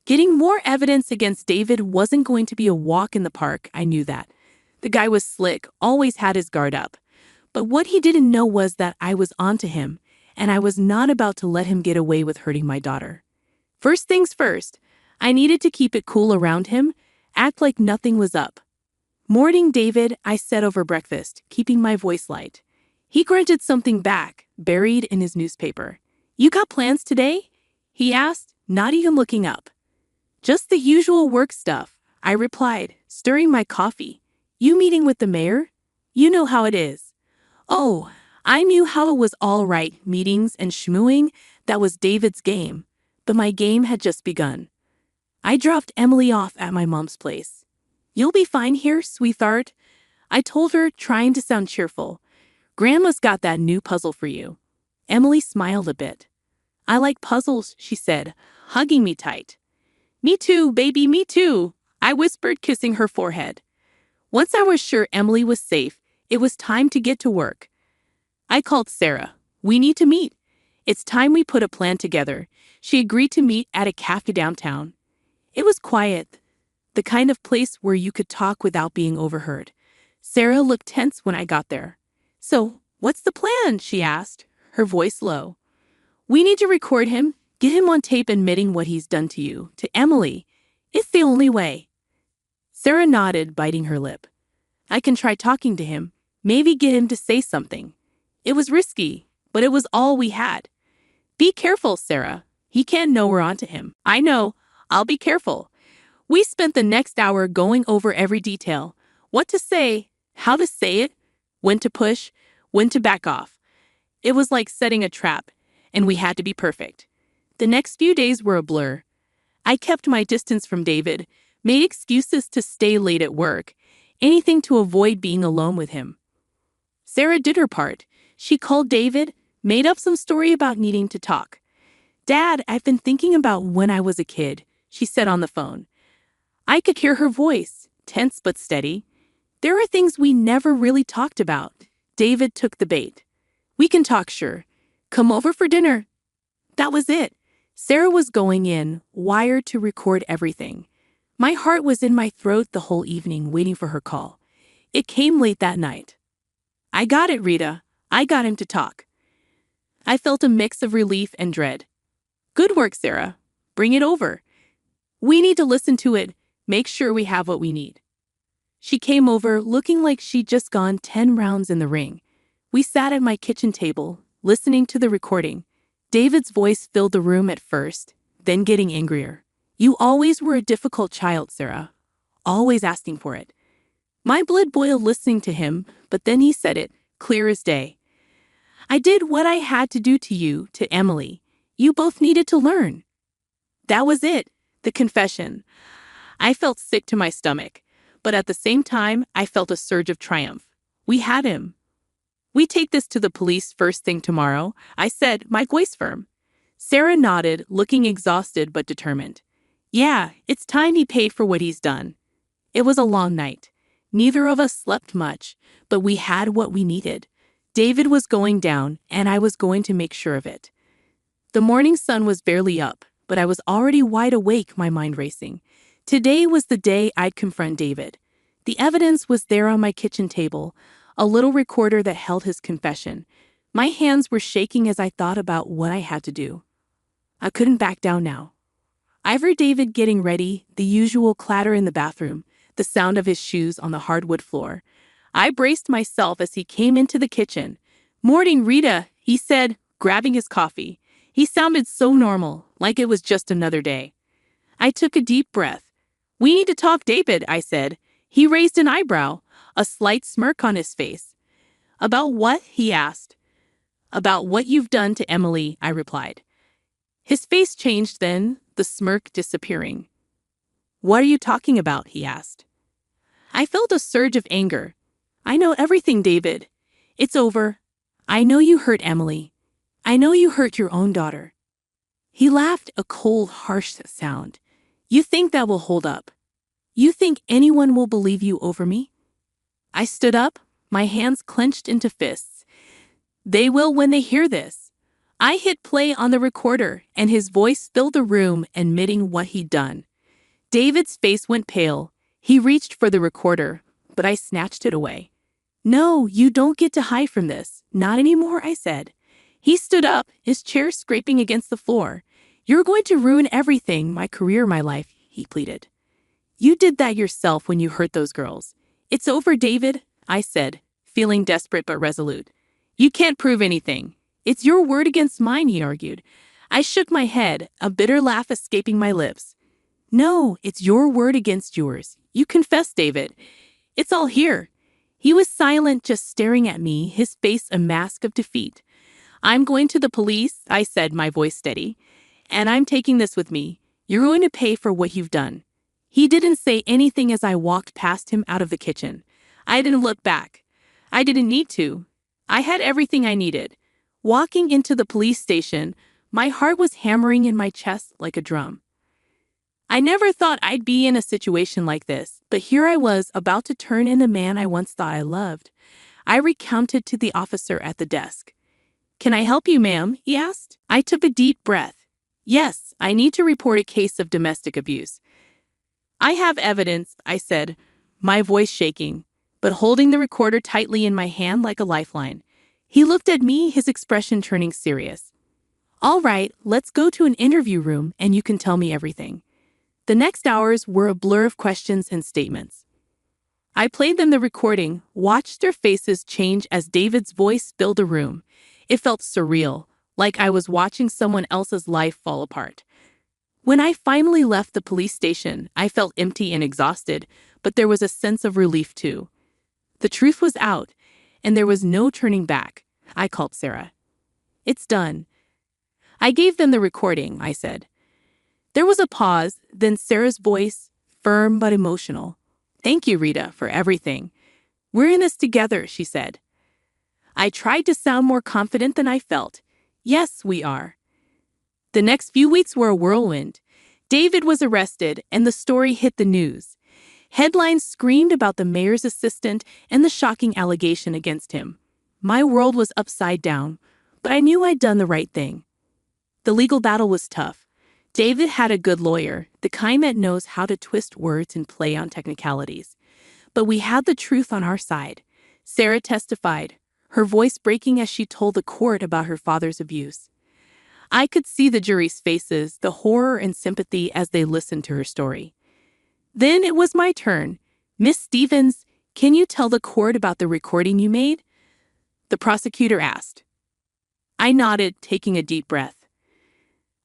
Getting more evidence against David wasn't going to be a walk in the park, I knew that. The guy was slick, always had his guard up. But what he didn't know was that I was onto him, and I was not about to let him get away with hurting my daughter. First things first, I needed to keep it cool around him, act like nothing was up. "Morning, David," I said over breakfast, keeping my voice light. He grunted something back, buried in his newspaper. "You got plans today?" he asked, not even looking up. "Just the usual work stuff," I replied, stirring my coffee. "You meeting with the mayor? You know how it is." Oh, I knew how it was all right, meetings and schmooing, that was David's game. But my game had just begun. I dropped Emily off at my mom's place. "You'll be fine here, sweetheart," I told her, trying to sound cheerful. "Grandma's got that new puzzle for you." Emily smiled a bit. "I like puzzles," she said, hugging me tight. "Me too, baby, me too," I whispered, kissing her forehead. Once I was sure Emily was safe, it was time to get to work. I called Sarah. "We need to meet. It's time we put a plan together." She agreed to meet at a cafe downtown. It was quiet, the kind of place where you could talk without being overheard. Sarah looked tense when I got there. So, what's the plan? She asked, her voice low. We need to record him, get him on tape admitting what he's done to you, to Emily. It's the only way. Sarah nodded, biting her lip. I can try talking to him, maybe get him to say something. It was risky, but it was all we had. Be careful, Sarah. He can't know we're onto him. I know. I'll be careful. We spent the next hour going over every detail. What to say, how to say it, when to push, when to back off. It was like setting a trap, and we had to be perfect. The next few days were a blur. I kept my distance from David, made excuses to stay late at work, anything to avoid being alone with him. Sarah did her part. She called David, made up some story about needing to talk. Dad, I've been thinking about when I was a kid, she said on the phone. I could hear her voice, tense but steady. There are things we never really talked about. David took the bait. We can talk, sure. Come over for dinner. That was it. Sarah was going in, wired to record everything. My heart was in my throat the whole evening waiting for her call. It came late that night. I got it, Rita. I got him to talk. I felt a mix of relief and dread. Good work, Sarah. Bring it over. We need to listen to it, make sure we have what we need. She came over looking like she'd just gone 10 rounds in the ring. We sat at my kitchen table, listening to the recording. David's voice filled the room at first, then getting angrier. You always were a difficult child, Sarah. Always asking for it. My blood boiled listening to him, but then he said it, clear as day. I did what I had to do to you, to Emily. You both needed to learn. That was it, the confession. I felt sick to my stomach, but at the same time, I felt a surge of triumph. We had him. We take this to the police first thing tomorrow, I said, my voice firm. Sarah nodded, looking exhausted but determined. Yeah, it's time he paid for what he's done. It was a long night. Neither of us slept much, but we had what we needed. David was going down, and I was going to make sure of it. The morning sun was barely up, but I was already wide awake, my mind racing. Today was the day I'd confront David. The evidence was there on my kitchen table, a little recorder that held his confession. My hands were shaking as I thought about what I had to do. I couldn't back down now. I heard David getting ready, the usual clatter in the bathroom, the sound of his shoes on the hardwood floor. I braced myself as he came into the kitchen. Morning, Rita, he said, grabbing his coffee. He sounded so normal, like it was just another day. I took a deep breath. We need to talk, David, I said. He raised an eyebrow, a slight smirk on his face. About what? He asked. About what you've done to Emily, I replied. His face changed then, the smirk disappearing. What are you talking about? He asked. I felt a surge of anger. I know everything, David. It's over. I know you hurt Emily. I know you hurt your own daughter. He laughed, a cold, harsh sound. You think that will hold up? You think anyone will believe you over me? I stood up, my hands clenched into fists. They will when they hear this. I hit play on the recorder, and his voice filled the room, admitting what he'd done. David's face went pale. He reached for the recorder, but I snatched it away. No, you don't get to hide from this. Not anymore, I said. He stood up, his chair scraping against the floor. You're going to ruin everything, my career, my life, he pleaded. You did that yourself when you hurt those girls. It's over, David, I said, feeling desperate but resolute. You can't prove anything. It's your word against mine, he argued. I shook my head, a bitter laugh escaping my lips. No, it's your word against yours. You confessed, David. It's all here. He was silent, just staring at me, his face a mask of defeat. I'm going to the police, I said, my voice steady. And I'm taking this with me. You're going to pay for what you've done. He didn't say anything as I walked past him out of the kitchen. I didn't look back. I didn't need to. I had everything I needed. Walking into the police station, my heart was hammering in my chest like a drum. I never thought I'd be in a situation like this, but here I was about to turn in the man I once thought I loved. I recounted to the officer at the desk. Can I help you, ma'am? He asked. I took a deep breath. Yes, I need to report a case of domestic abuse. I have evidence, I said, my voice shaking. but holding the recorder tightly in my hand like a lifeline. He looked at me, his expression turning serious. All right, let's go to an interview room and you can tell me everything. The next hours were a blur of questions and statements. I played them the recording, watched their faces change as David's voice filled the room. It felt surreal, like I was watching someone else's life fall apart. When I finally left the police station, I felt empty and exhausted, but there was a sense of relief too. The truth was out, and there was no turning back. I called Sarah. It's done. I gave them the recording, I said. There was a pause, then Sarah's voice, firm but emotional. Thank you, Rita, for everything. We're in this together, she said. I tried to sound more confident than I felt. Yes, we are. The next few weeks were a whirlwind. David was arrested, and the story hit the news. Headlines screamed about the mayor's assistant and the shocking allegation against him. My world was upside down, but I knew I'd done the right thing. The legal battle was tough. David had a good lawyer, the kind that knows how to twist words and play on technicalities. But we had the truth on our side. Sarah testified, her voice breaking as she told the court about her father's abuse. I could see the jury's faces, the horror and sympathy as they listened to her story. Then it was my turn. Miss Stevens, can you tell the court about the recording you made? The prosecutor asked. I nodded, taking a deep breath.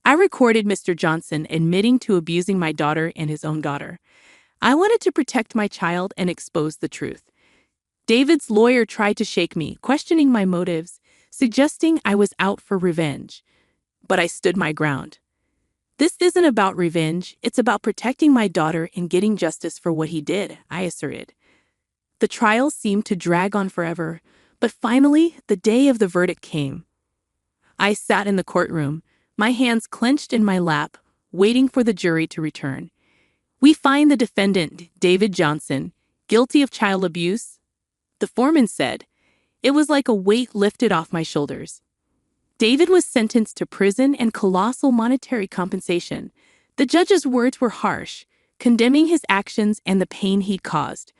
I recorded Mr. Johnson admitting to abusing my daughter and his own daughter. I wanted to protect my child and expose the truth. David's lawyer tried to shake me, questioning my motives, suggesting I was out for revenge. But I stood my ground. This isn't about revenge, it's about protecting my daughter and getting justice for what he did, I asserted. The trial seemed to drag on forever, but finally, the day of the verdict came. I sat in the courtroom, my hands clenched in my lap, waiting for the jury to return. We find the defendant, David Johnson, guilty of child abuse, the foreman said. It was like a weight lifted off my shoulders. David was sentenced to prison and colossal monetary compensation. The judge's words were harsh, condemning his actions and the pain he'd caused.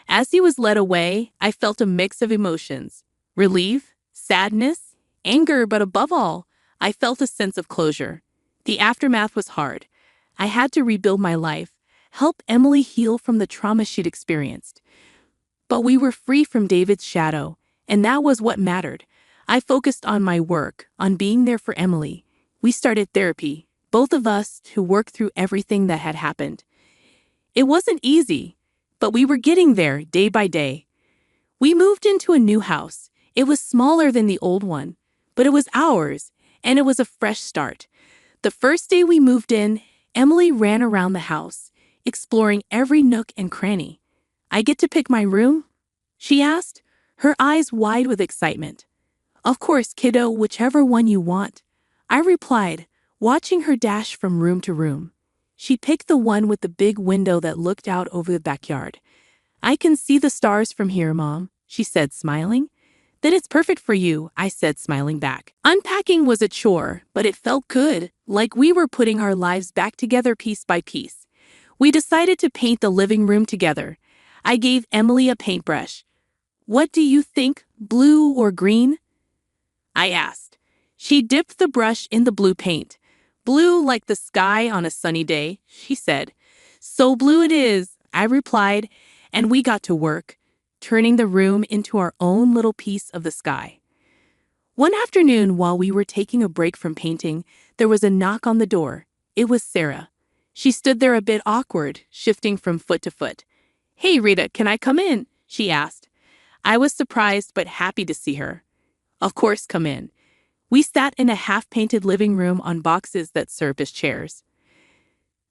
As he was led away, I felt a mix of emotions: relief, sadness, anger, but above all, I felt a sense of closure. The aftermath was hard. I had to rebuild my life, help Emily heal from the trauma she'd experienced. But we were free from David's shadow, and that was what mattered. I focused on my work, on being there for Emily. We started therapy, both of us, to work through everything that had happened. It wasn't easy, but we were getting there day by day. We moved into a new house. It was smaller than the old one, but it was ours, and it was a fresh start. The first day we moved in, Emily ran around the house, exploring every nook and cranny. I get to pick my room? She asked, her eyes wide with excitement. Of course, kiddo, whichever one you want, I replied, watching her dash from room to room. She picked the one with the big window that looked out over the backyard. I can see the stars from here, Mom, she said, smiling. Then it's perfect for you, I said, smiling back. Unpacking was a chore, but it felt good, like we were putting our lives back together piece by piece. We decided to paint the living room together. I gave Emily a paintbrush. What do you think, blue or green? I asked. She dipped the brush in the blue paint. Blue like the sky on a sunny day, she said. So blue it is, I replied, and we got to work, turning the room into our own little piece of the sky. One afternoon, while we were taking a break from painting, there was a knock on the door. It was Sarah. She stood there a bit awkward, shifting from foot to foot. Hey, Rita, can I come in? She asked. I was surprised but happy to see her. Of course, come in. We sat in a half-painted living room on boxes that served as chairs.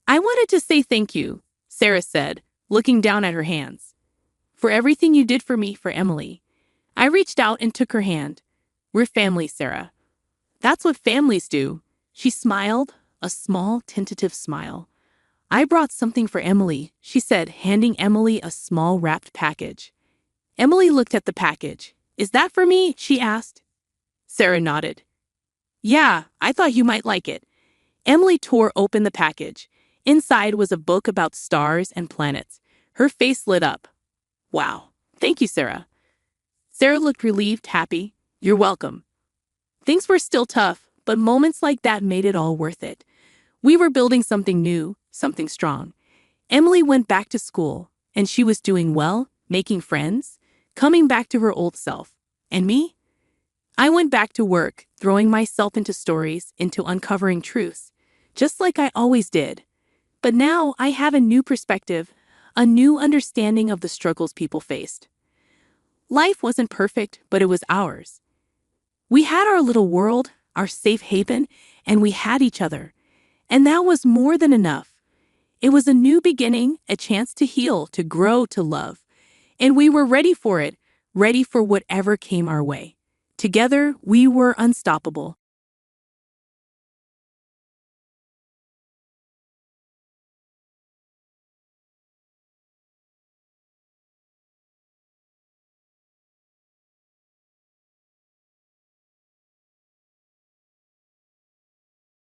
I wanted to say thank you, Sarah said, looking down at her hands, for everything you did for me, for Emily. I reached out and took her hand. We're family, Sarah. That's what families do. She smiled, a small, tentative smile. I brought something for Emily, she said, handing Emily a small wrapped package. Emily looked at the package. Is that for me? She asked. Sarah nodded. Yeah, I thought you might like it. Emily tore open the package. Inside was a book about stars and planets. Her face lit up. Wow, Thank you, Sarah. Sarah looked relieved, happy. You're welcome. Things were still tough, but moments like that made it all worth it. We were building something new, something strong. Emily went back to school, and she was doing well, making friends, coming back to her old self. And me? I went back to work, throwing myself into stories, into uncovering truths, just like I always did. But now I have a new perspective, a new understanding of the struggles people faced. Life wasn't perfect, but it was ours. We had our little world, our safe haven, and we had each other. And that was more than enough. It was a new beginning, a chance to heal, to grow, to love. And we were ready for it, ready for whatever came our way. Together, we were unstoppable.